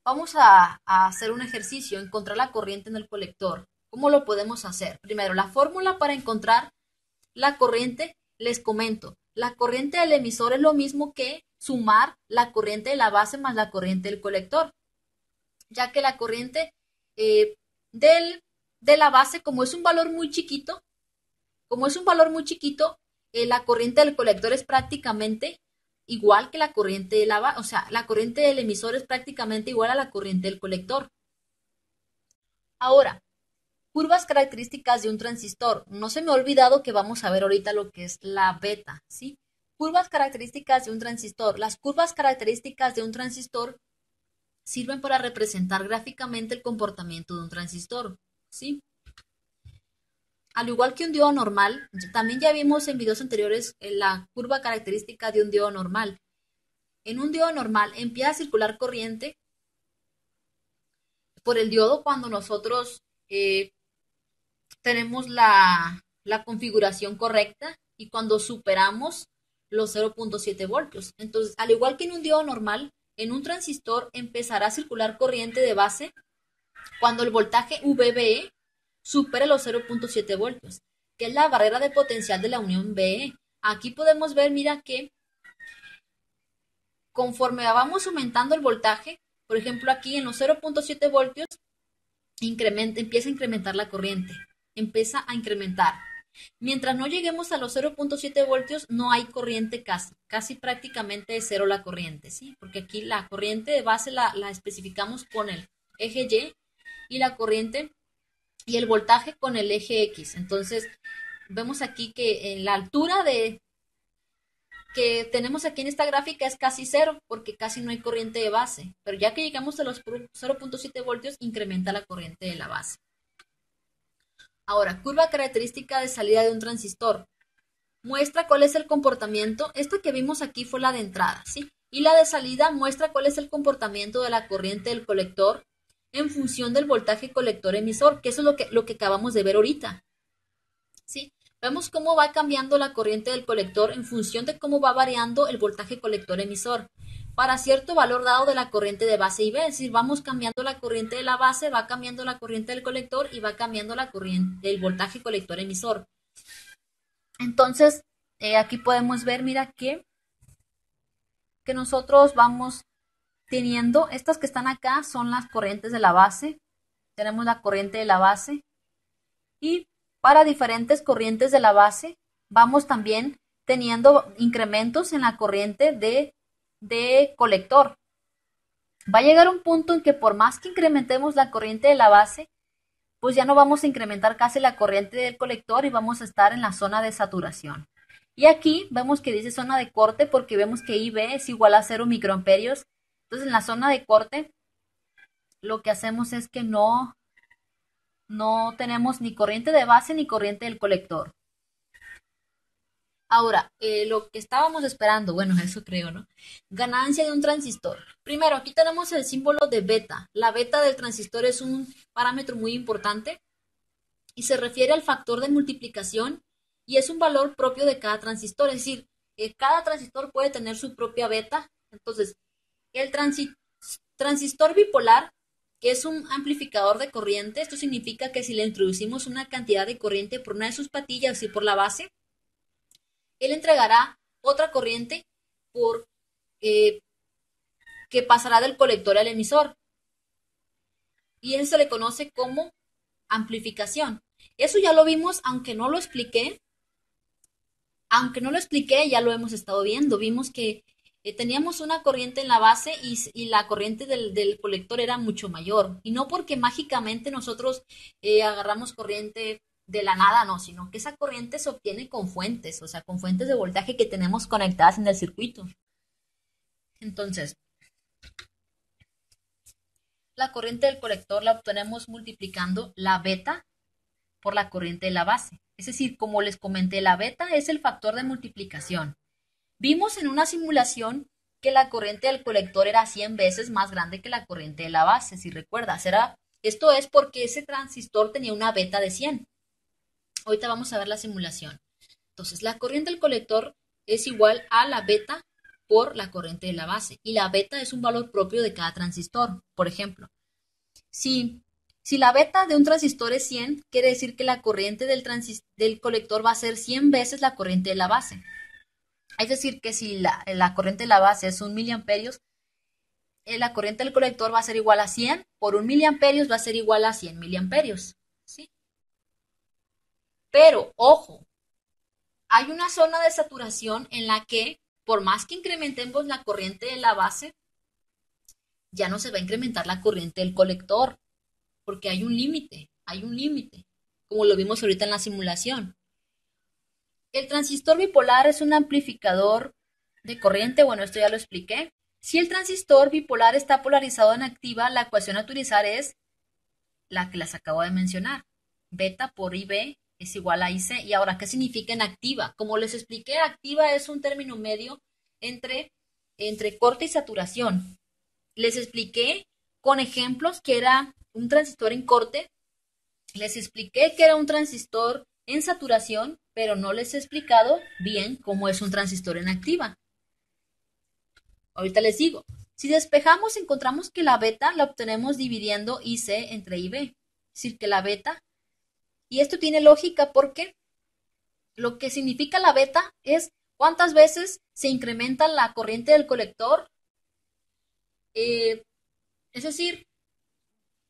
A: vamos a hacer un ejercicio, encontrar la corriente en el colector. ¿Cómo lo podemos hacer? Primero, la fórmula para encontrar la corriente, les comento, la corriente del emisor es lo mismo que sumar la corriente de la base más la corriente del colector, ya que la corriente de la base, como es un valor muy chiquito, la corriente del colector es prácticamente igual que la corriente de la base, o sea, la corriente del emisor es prácticamente igual a la corriente del colector. Ahora, curvas características de un transistor. No se me ha olvidado que vamos a ver ahorita lo que es la beta, ¿sí? Curvas características de un transistor. Las curvas características de un transistor sirven para representar gráficamente el comportamiento de un transistor, ¿sí? Al igual que un diodo normal, también ya vimos en videos anteriores la curva característica de un diodo normal. En un diodo normal empieza a circular corriente por el diodo cuando nosotros tenemos la configuración correcta y cuando superamos los 0.7 voltios. Entonces, al igual que en un diodo normal, en un transistor empezará a circular corriente de base cuando el voltaje VBE supere los 0.7 voltios, que es la barrera de potencial de la unión BE. Aquí podemos ver, mira que conforme vamos aumentando el voltaje, por ejemplo aquí en los 0.7 voltios, empieza a incrementar la corriente, empieza a incrementar. Mientras no lleguemos a los 0.7 voltios, no hay corriente casi prácticamente es cero la corriente, ¿sí? Porque aquí la corriente de base la especificamos con el eje Y y la corriente y el voltaje con el eje X. Entonces, vemos aquí que en la altura que tenemos aquí en esta gráfica es casi cero, porque casi no hay corriente de base. Pero ya que llegamos a los 0.7 voltios, incrementa la corriente de la base. Ahora, curva característica de salida de un transistor. Muestra cuál es el comportamiento. Esta que vimos aquí fue la de entrada, ¿sí? Y la de salida muestra cuál es el comportamiento de la corriente del colector en función del voltaje colector emisor, que eso es lo que acabamos de ver ahorita, ¿sí? Vemos cómo va cambiando la corriente del colector en función de cómo va variando el voltaje colector emisor para cierto valor dado de la corriente de base y B, es decir, vamos cambiando la corriente de la base, va cambiando la corriente del colector y va cambiando la corriente del voltaje colector emisor. Entonces, aquí podemos ver, mira que nosotros vamos teniendo, estas que están acá son las corrientes de la base, tenemos la corriente de la base y para diferentes corrientes de la base vamos también teniendo incrementos en la corriente de colector. Va a llegar un punto en que por más que incrementemos la corriente de la base, pues ya no vamos a incrementar casi la corriente del colector y vamos a estar en la zona de saturación. Y aquí vemos que dice zona de corte porque vemos que IB es igual a 0 microamperios. Entonces en la zona de corte lo que hacemos es que no tenemos ni corriente de base ni corriente del colector. Ahora, lo que estábamos esperando, bueno, eso creo, ¿no? Ganancia de un transistor. Primero, aquí tenemos el símbolo de beta. La beta del transistor es un parámetro muy importante y se refiere al factor de multiplicación y es un valor propio de cada transistor. Es decir, cada transistor puede tener su propia beta. Entonces, el transistor bipolar, que es un amplificador de corriente, esto significa que si le introducimos una cantidad de corriente por una de sus patillas y por la base, él entregará otra corriente por eh, que pasará del colector al emisor. Y eso se le conoce como amplificación. Eso ya lo vimos, aunque no lo expliqué, ya lo hemos estado viendo. Vimos que teníamos una corriente en la base y la corriente del colector era mucho mayor. Y no porque mágicamente nosotros agarramos corriente de la nada, no, sino que esa corriente se obtiene con fuentes, o sea, con fuentes de voltaje que tenemos conectadas en el circuito. Entonces, la corriente del colector la obtenemos multiplicando la beta por la corriente de la base. Es decir, como les comenté, la beta es el factor de multiplicación. Vimos en una simulación que la corriente del colector era 100 veces más grande que la corriente de la base, si recuerdas. Esto es porque ese transistor tenía una beta de 100. Ahorita vamos a ver la simulación. Entonces, la corriente del colector es igual a la beta por la corriente de la base. Y la beta es un valor propio de cada transistor. Por ejemplo, si la beta de un transistor es 100, quiere decir que la corriente del colector va a ser 100 veces la corriente de la base. Es decir, que si la corriente de la base es 1 miliamperios, la corriente del colector va a ser igual a 100 por 1 miliamperios va a ser igual a 100 miliamperios. ¿Sí? Pero, ojo, hay una zona de saturación en la que, por más que incrementemos la corriente de la base, ya no se va a incrementar la corriente del colector, porque hay un límite, como lo vimos ahorita en la simulación. El transistor bipolar es un amplificador de corriente, bueno, esto ya lo expliqué. Si el transistor bipolar está polarizado en activa, la ecuación a utilizar es la que les acabo de mencionar. Beta por IB es igual a IC. Y ahora, ¿qué significa en activa? Como les expliqué, activa es un término medio entre, entre corte y saturación. Les expliqué con ejemplos que era un transistor en corte. Les expliqué que era un transistor en saturación, pero no les he explicado bien cómo es un transistor en activa. Ahorita les digo. Si despejamos, encontramos que la beta la obtenemos dividiendo IC entre IB. Es decir, que la beta, y esto tiene lógica porque lo que significa la beta es cuántas veces se incrementa la corriente del colector, es decir,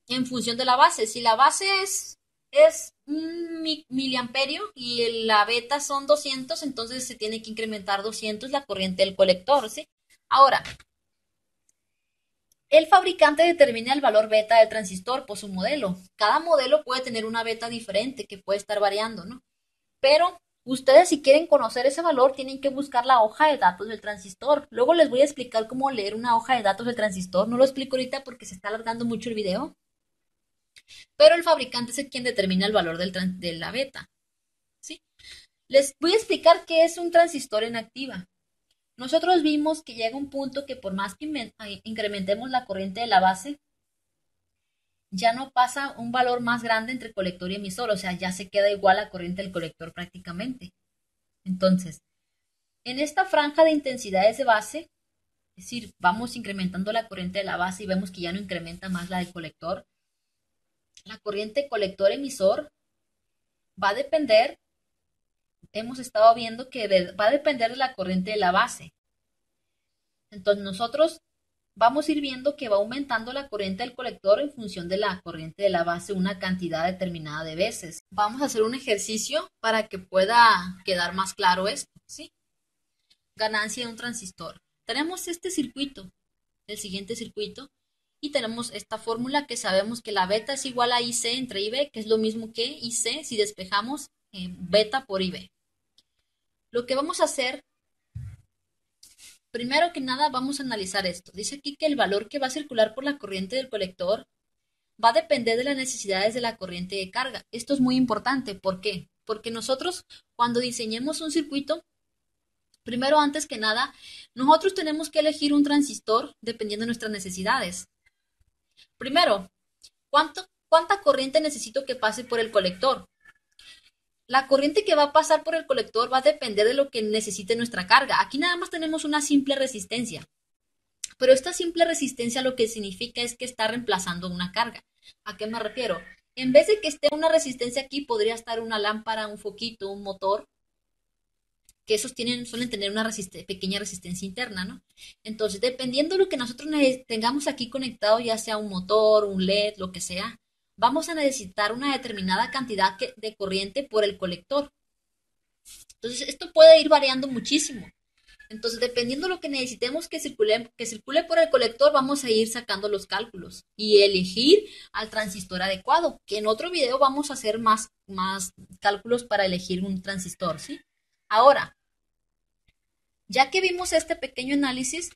A: en función de la base. Si la base es un miliamperio y la beta son 200, entonces se tiene que incrementar 200 la corriente del colector, ¿sí? Ahora, el fabricante determina el valor beta del transistor por su modelo. Cada modelo puede tener una beta diferente que puede estar variando, ¿no? Pero ustedes si quieren conocer ese valor tienen que buscar la hoja de datos del transistor. Luego les voy a explicar cómo leer una hoja de datos del transistor. No lo explico ahorita porque se está alargando mucho el video. Pero el fabricante es quien determina el valor de la beta. ¿Sí? Les voy a explicar qué es un transistor en activa. Nosotros vimos que llega un punto que por más que incrementemos la corriente de la base, ya no pasa un valor más grande entre colector y emisor, o sea, ya se queda igual la corriente del colector prácticamente. Entonces, en esta franja de intensidades de base, es decir, vamos incrementando la corriente de la base y vemos que ya no incrementa más la del colector, la corriente colector-emisor va a depender, hemos estado viendo que va a depender de la corriente de la base. Entonces nosotros vamos a ir viendo que va aumentando la corriente del colector en función de la corriente de la base una cantidad determinada de veces. Vamos a hacer un ejercicio para que pueda quedar más claro esto, ¿sí? Ganancia de un transistor. Tenemos este circuito, el siguiente circuito, y tenemos esta fórmula que sabemos que la beta es igual a IC entre IB, que es lo mismo que IC si despejamos beta por IB. Lo que vamos a hacer, primero que nada, vamos a analizar esto. Dice aquí que el valor que va a circular por la corriente del colector va a depender de las necesidades de la corriente de carga. Esto es muy importante. ¿Por qué? Porque nosotros, cuando diseñemos un circuito, primero, antes que nada, nosotros tenemos que elegir un transistor dependiendo de nuestras necesidades. Primero, ¿cuánta corriente necesito que pase por el colector? La corriente que va a pasar por el colector va a depender de lo que necesite nuestra carga. Aquí nada más tenemos una simple resistencia, pero esta simple resistencia lo que significa es que está reemplazando una carga. ¿A qué me refiero? En vez de que esté una resistencia aquí, podría estar una lámpara, un foquito, un motor, que esos suelen tener una pequeña resistencia interna, ¿no? Entonces, dependiendo de lo que nosotros tengamos aquí conectado, ya sea un motor, un LED, lo que sea, vamos a necesitar una determinada cantidad de corriente por el colector. Entonces, esto puede ir variando muchísimo. Entonces, dependiendo de lo que necesitemos que circule por el colector, vamos a ir sacando los cálculos y elegir al transistor adecuado, que en otro video vamos a hacer más cálculos para elegir un transistor, ¿sí? Ahora, ya que vimos este pequeño análisis,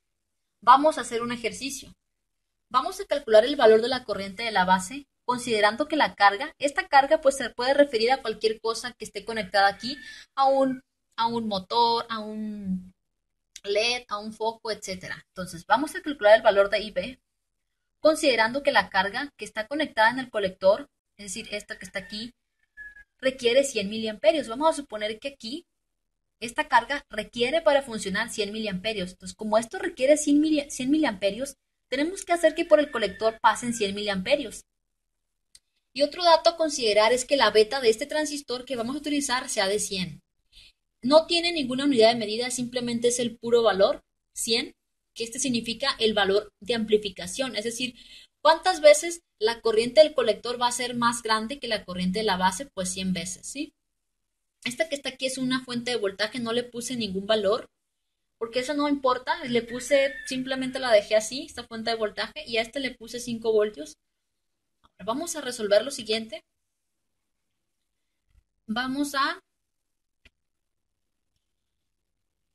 A: vamos a hacer un ejercicio. Vamos a calcular el valor de la corriente de la base, considerando que esta carga pues se puede referir a cualquier cosa que esté conectada aquí, a un motor, a un LED, a un foco, etcétera. Entonces, vamos a calcular el valor de IB, considerando que la carga que está conectada en el colector, es decir, esta que está aquí, requiere 100 miliamperios. Vamos a suponer que aquí esta carga requiere para funcionar 100 miliamperios. Entonces, como esto requiere 100 miliamperios, tenemos que hacer que por el colector pasen 100 miliamperios. Y otro dato a considerar es que la beta de este transistor que vamos a utilizar sea de 100. No tiene ninguna unidad de medida, simplemente es el puro valor, 100, que este significa el valor de amplificación, es decir, ¿cuántas veces la corriente del colector va a ser más grande que la corriente de la base? Pues 100 veces, ¿sí? Esta que está aquí es una fuente de voltaje, no le puse ningún valor, porque eso no importa, simplemente la dejé así, esta fuente de voltaje, y a este le puse 5 voltios. Ahora vamos a resolver lo siguiente. Vamos a,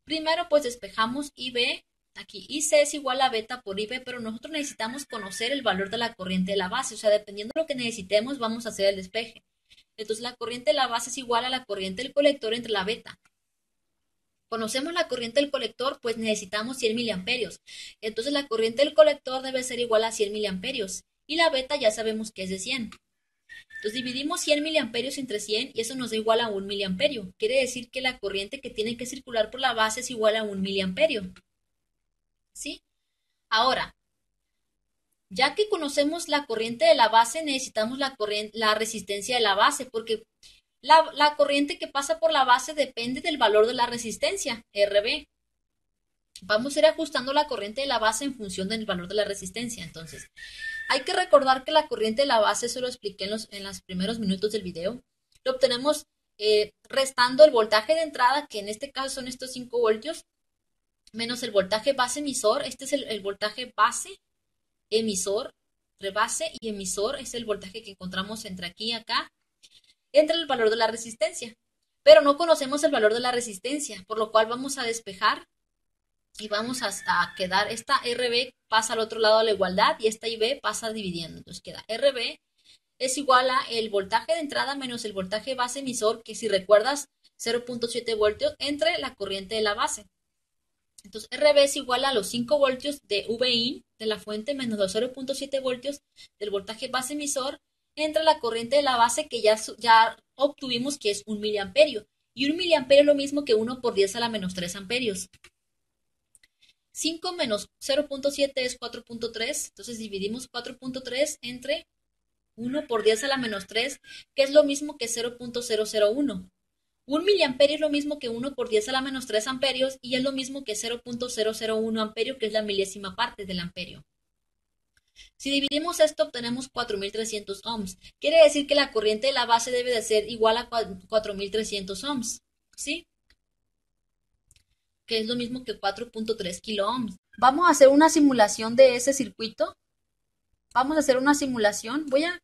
A: primero pues despejamos IB, aquí IC es igual a beta por IB, pero nosotros necesitamos conocer el valor de la corriente de la base, o sea, dependiendo de lo que necesitemos, vamos a hacer el despeje. Entonces la corriente de la base es igual a la corriente del colector entre la beta. Conocemos la corriente del colector, pues necesitamos 100 miliamperios. Entonces la corriente del colector debe ser igual a 100 miliamperios. Y la beta ya sabemos que es de 100. Entonces dividimos 100 miliamperios entre 100 y eso nos da igual a 1 miliamperio. Quiere decir que la corriente que tiene que circular por la base es igual a 1 miliamperio. ¿Sí? Ahora, ya que conocemos la corriente de la base, necesitamos la resistencia de la base, porque la corriente que pasa por la base depende del valor de la resistencia, RB. Vamos a ir ajustando la corriente de la base en función del valor de la resistencia. Entonces, hay que recordar que la corriente de la base, eso lo expliqué en los primeros minutos del video, lo obtenemos restando el voltaje de entrada, que en este caso son estos 5 voltios, menos el voltaje base emisor. Este es el voltaje base emisor, entre base y emisor, es el voltaje que encontramos entre aquí y acá, entre el valor de la resistencia. Pero no conocemos el valor de la resistencia, por lo cual vamos a despejar y vamos a quedar, esta RB pasa al otro lado de la igualdad y esta IB pasa dividiendo. Entonces queda RB es igual a el voltaje de entrada menos el voltaje base emisor, que si recuerdas 0.7 voltios entre la corriente de la base. Entonces RB es igual a los 5 voltios de VIN de la fuente menos los 0.7 voltios del voltaje base emisor entre la corriente de la base que ya obtuvimos que es 1 miliamperio. Y 1 miliamperio es lo mismo que 1 por 10 a la menos 3 amperios. 5 menos 0.7 es 4.3, entonces dividimos 4.3 entre 1 por 10 a la menos 3, que es lo mismo que 0.001. 1 miliamperio es lo mismo que 1 por 10 a la menos 3 amperios y es lo mismo que 0.001 amperio, que es la milésima parte del amperio. Si dividimos esto, obtenemos 4.300 ohms. Quiere decir que la corriente de la base debe de ser igual a 4.300 ohms, ¿sí? Que es lo mismo que 4.3 kilo ohms. Vamos a hacer una simulación de ese circuito. Vamos a hacer una simulación. Voy a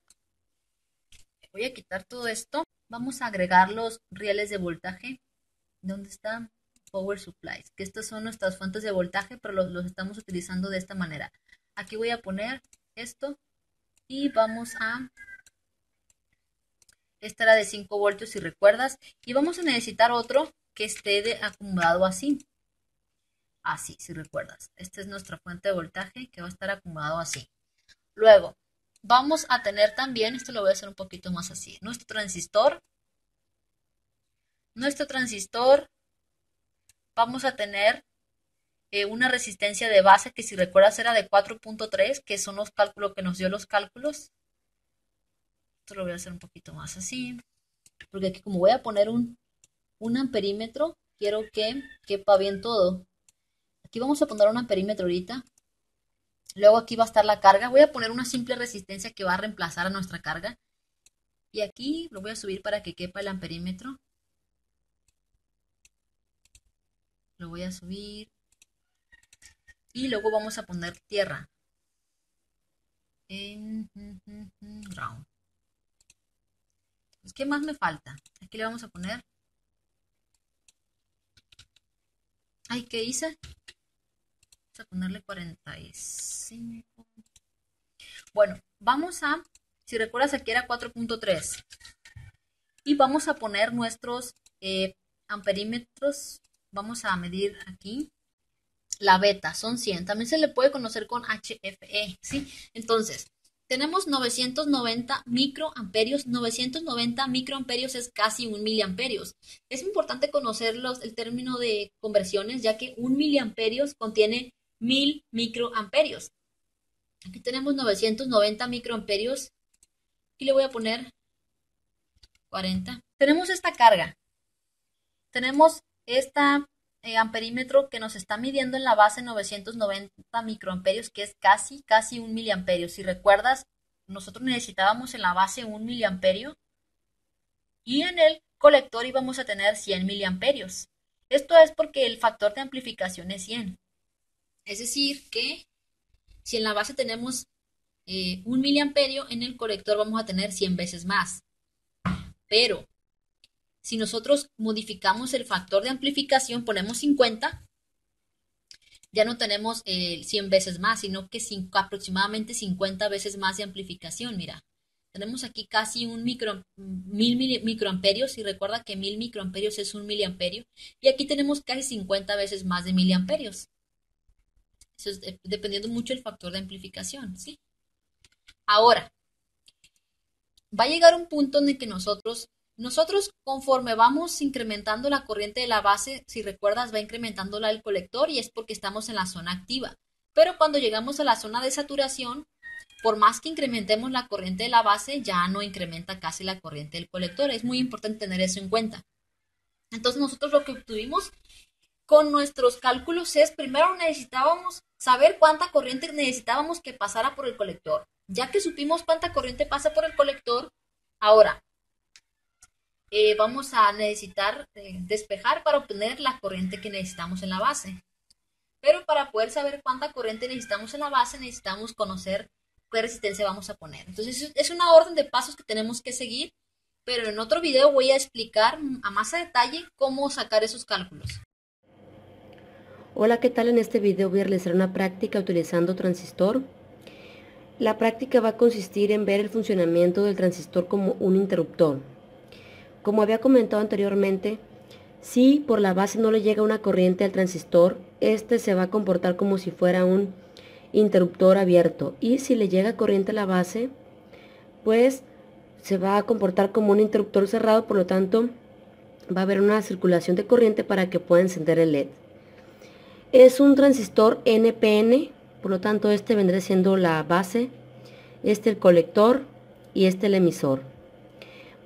A: quitar todo esto. Vamos a agregar los rieles de voltaje. ¿Dónde está? Power supplies, que estas son nuestras fuentes de voltaje, pero los estamos utilizando de esta manera. Aquí voy a poner esto y vamos a... Esta era de 5 voltios si recuerdas. Y vamos a necesitar otro que esté acomodado así. Así, si recuerdas. Esta es nuestra fuente de voltaje que va a estar acomodado así. Luego, vamos a tener también, esto lo voy a hacer un poquito más así, nuestro transistor. Nuestro transistor, vamos a tener una resistencia de base que si recuerdas era de 4.3, que son los cálculos que nos dio los cálculos. Esto lo voy a hacer un poquito más así, porque aquí como voy a poner un amperímetro, quiero que quepa bien todo. Aquí vamos a poner un amperímetro ahorita. Luego aquí va a estar la carga. Voy a poner una simple resistencia que va a reemplazar a nuestra carga. Y aquí lo voy a subir para que quepa el amperímetro. Lo voy a subir. Y luego vamos a poner tierra. Ground. Pues, ¿qué más me falta? Aquí le vamos a poner. Ay, ¿qué hice? Vamos a ponerle 45. Bueno, vamos a, si recuerdas aquí era 4.3. Y vamos a poner nuestros amperímetros. Vamos a medir aquí. La beta son 100. También se le puede conocer con HFE, ¿sí? Entonces, tenemos 990 microamperios. 990 microamperios es casi 1 miliamperios. Es importante conocer el término de conversiones, ya que 1 miliamperios contiene 1000 microamperios. Aquí tenemos 990 microamperios y le voy a poner 40. Tenemos esta carga. Tenemos esta amperímetro que nos está midiendo en la base 990 microamperios, que es casi 1 miliamperio. Si recuerdas, nosotros necesitábamos en la base 1 miliamperio y en el colector íbamos a tener 100 miliamperios. Esto es porque el factor de amplificación es 100. Es decir, que si en la base tenemos 1 miliamperio, en el colector vamos a tener 100 veces más. Pero si nosotros modificamos el factor de amplificación, ponemos 50, ya no tenemos 100 veces más, sino que aproximadamente 50 veces más de amplificación. Mira, tenemos aquí casi 1000 microamperios, y recuerda que 1000 microamperios es 1 miliamperio, y aquí tenemos casi 50 veces más de miliamperios. Eso es dependiendo mucho del factor de amplificación, ¿sí? Ahora, va a llegar un punto en el que nosotros conforme vamos incrementando la corriente de la base, si recuerdas, va incrementando la del colector y es porque estamos en la zona activa. Pero cuando llegamos a la zona de saturación, por más que incrementemos la corriente de la base, ya no incrementa casi la corriente del colector. Es muy importante tener eso en cuenta. Entonces nosotros lo que obtuvimos con nuestros cálculos es, primero necesitábamos saber cuánta corriente necesitábamos que pasara por el colector. Ya que supimos cuánta corriente pasa por el colector, ahora vamos a necesitar despejar para obtener la corriente que necesitamos en la base. Pero para poder saber cuánta corriente necesitamos en la base, necesitamos conocer qué resistencia vamos a poner. Entonces es una orden de pasos que tenemos que seguir, pero en otro video voy a explicar a más a detalle cómo sacar esos cálculos.
B: Hola, ¿qué tal? En este video voy a realizar una práctica utilizando transistor. La práctica va a consistir en ver el funcionamiento del transistor como un interruptor. Como había comentado anteriormente, si por la base no le llega una corriente al transistor, este se va a comportar como si fuera un interruptor abierto, y si le llega corriente a la base, pues se va a comportar como un interruptor cerrado, por lo tanto va a haber una circulación de corriente para que pueda encender el LED. Es un transistor NPN, por lo tanto este vendrá siendo la base, este el colector y este el emisor.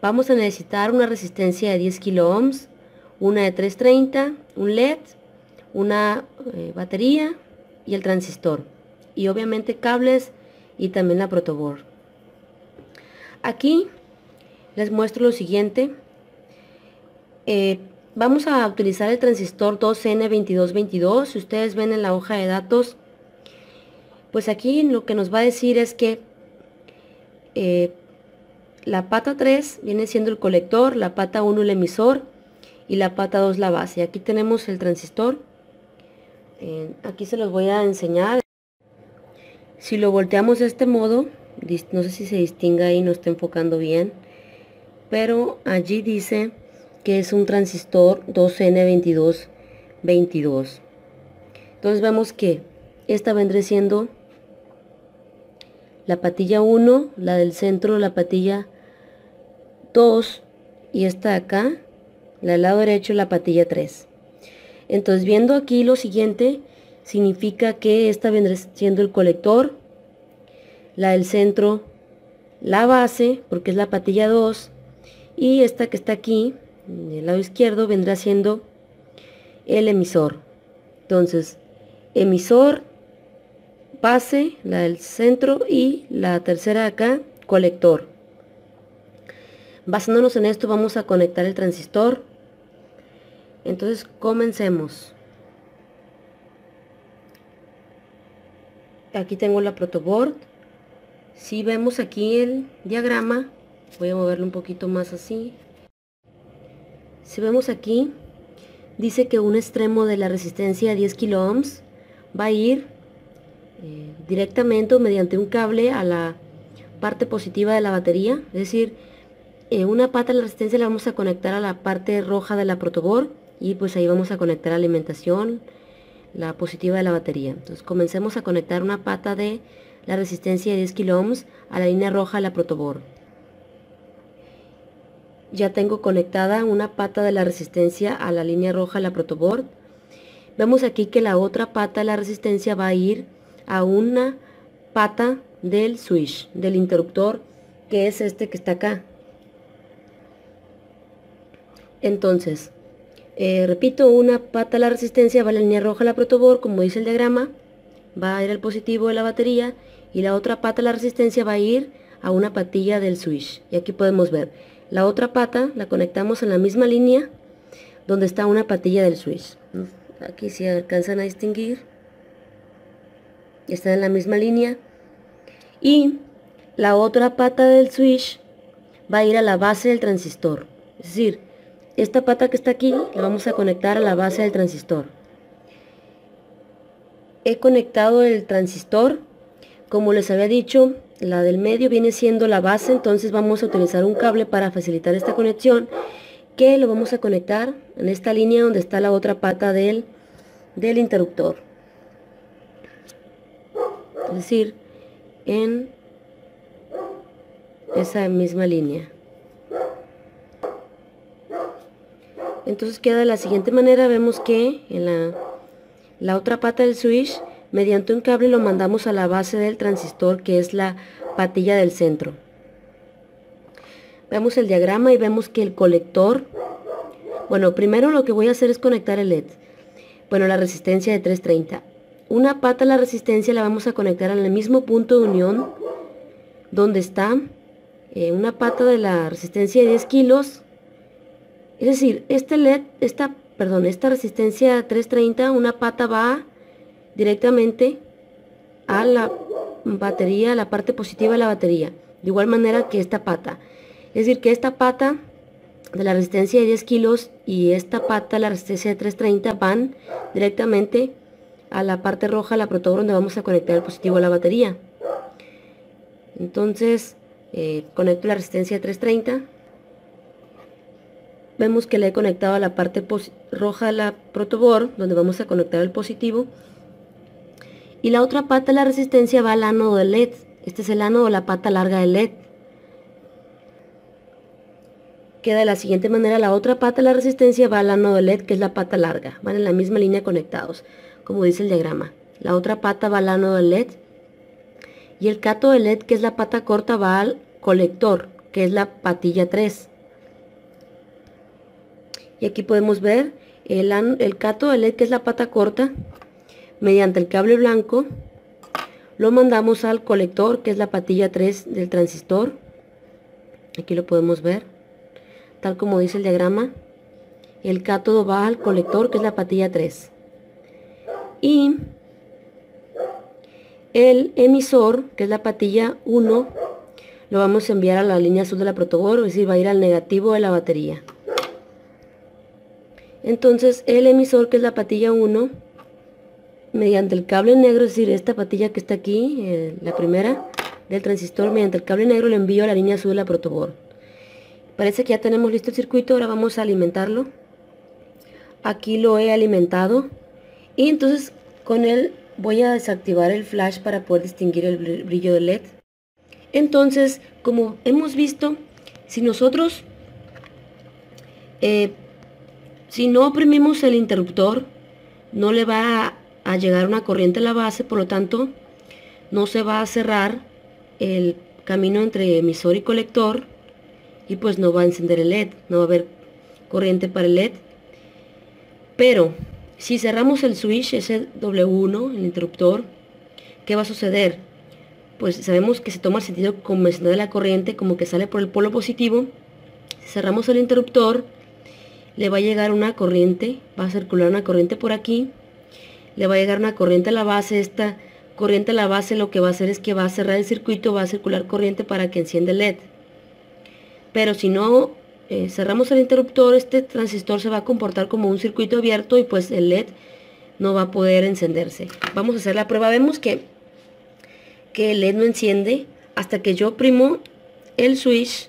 B: Vamos a necesitar una resistencia de 10 kilo ohms, una de 330, un LED, una batería y el transistor, y obviamente cables y también la protoboard. Aquí les muestro lo siguiente. Vamos a utilizar el transistor 2N2222. Si ustedes ven en la hoja de datos, pues aquí lo que nos va a decir es que la pata 3 viene siendo el colector, la pata 1 el emisor y la pata 2 la base. Aquí tenemos el transistor. Aquí se los voy a enseñar. Si lo volteamos de este modo, no sé si se distinga ahí, no está enfocando bien, pero allí dice que es un transistor 2N2222. Entonces vemos que esta vendrá siendo la patilla 1, la del centro, la patilla 2, y esta de acá, la del lado derecho, la patilla 3. Entonces, viendo aquí lo siguiente, significa que esta vendrá siendo el colector, la del centro, la base, porque es la patilla 2, y esta que está aquí, del lado izquierdo, vendrá siendo el emisor. Entonces, emisor, base, la del centro, y la tercera de acá, colector. Basándonos en esto, vamos a conectar el transistor. Entonces, comencemos. Aquí tengo la protoboard. Si vemos aquí el diagrama, voy a moverlo un poquito más así. Si vemos aquí, dice que un extremo de la resistencia de 10 kilo ohms va a ir directamente o mediante un cable a la parte positiva de la batería. Es decir, una pata de la resistencia la vamos a conectar a la parte roja de la protoboard, y pues ahí vamos a conectar alimentación, la positiva de la batería. Entonces comencemos a conectar una pata de la resistencia de 10 kilo ohms a la línea roja de la protoboard. Ya tengo conectada una pata de la resistencia a la línea roja de la protoboard. Vemos aquí que la otra pata de la resistencia va a ir a una pata del switch, del interruptor, que es este que está acá. Entonces, repito, una pata de la resistencia va a la línea roja de la protoboard, como dice el diagrama, va a ir al positivo de la batería, y la otra pata de la resistencia va a ir a una patilla del switch. Y aquí podemos ver, la otra pata la conectamos en la misma línea donde está una patilla del switch. Aquí si alcanzan a distinguir, está en la misma línea. Y la otra pata del switch va a ir a la base del transistor. Es decir, esta pata que está aquí la vamos a conectar a la base del transistor. He conectado el transistor. Como les había dicho, la del medio viene siendo la base, entonces vamos a utilizar un cable para facilitar esta conexión, que lo vamos a conectar en esta línea donde está la otra pata del interruptor. Es decir, en esa misma línea. Entonces queda de la siguiente manera. Vemos que en la otra pata del switch, mediante un cable lo mandamos a la base del transistor, que es la patilla del centro. Vemos el diagrama y vemos que el colector, bueno, primero lo que voy a hacer es conectar el LED. Bueno, la resistencia de 330. Una pata de la resistencia la vamos a conectar en el mismo punto de unión donde está una pata de la resistencia de 10 kilos. Es decir, este LED, esta resistencia 330, una pata va directamente a la batería, a la parte positiva de la batería, de igual manera que esta pata. Es decir, que esta pata de la resistencia de 10 kilos y esta pata de la resistencia de 330 van directamente a la parte roja, la protoboard, donde vamos a conectar el positivo a la batería. Entonces, conecto la resistencia de 330. Vemos que le he conectado a la parte roja de la protoboard, donde vamos a conectar el positivo. Y la otra pata de la resistencia va al ánodo del LED. Este es el ánodo, la pata larga del LED. Queda de la siguiente manera: la otra pata de la resistencia va al ánodo del LED, que es la pata larga. Van en la misma línea conectados, como dice el diagrama. La otra pata va al ánodo del LED. Y el cátodo del LED, que es la pata corta, va al colector, que es la patilla 3. Y aquí podemos ver el cátodo del LED, que es la pata corta, mediante el cable blanco lo mandamos al colector, que es la patilla 3 del transistor. Aquí lo podemos ver, tal como dice el diagrama. El cátodo va al colector, que es la patilla 3. Y el emisor, que es la patilla 1, lo vamos a enviar a la línea azul de la protoboard, es decir, va a ir al negativo de la batería. Entonces el emisor, que es la patilla 1, mediante el cable negro, es decir, esta patilla que está aquí, la primera del transistor, mediante el cable negro le envío a la línea azul de la protoboard. Parece que ya tenemos listo el circuito, ahora vamos a alimentarlo. Aquí lo he alimentado y entonces con él voy a desactivar el flash para poder distinguir el brillo del LED. Entonces, como hemos visto, si nosotros si no oprimimos el interruptor, no le va a llegar una corriente a la base, por lo tanto no se va a cerrar el camino entre emisor y colector y pues no va a encender el LED, no va a haber corriente para el LED. Pero si cerramos el switch, ese W1, el interruptor, ¿qué va a suceder? Pues sabemos que se toma el sentido convencional de la corriente, como que sale por el polo positivo. Si cerramos el interruptor, le va a llegar una corriente, va a circular una corriente por aquí, le va a llegar una corriente a la base. Esta corriente a la base lo que va a hacer es que va a cerrar el circuito, va a circular corriente para que encienda el LED. Pero si no cerramos el interruptor, este transistor se va a comportar como un circuito abierto y pues el LED no va a poder encenderse. Vamos a hacer la prueba. Vemos que el LED no enciende hasta que yo oprimo el switch,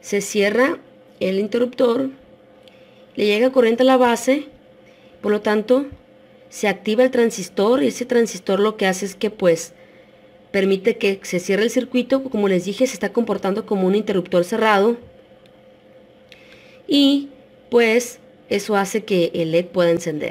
B: se cierra el interruptor, le llega corriente a la base, por lo tanto se activa el transistor y ese transistor lo que hace es que pues permite que se cierre el circuito. Como les dije, se está comportando como un interruptor cerrado y pues eso hace que el LED pueda encender.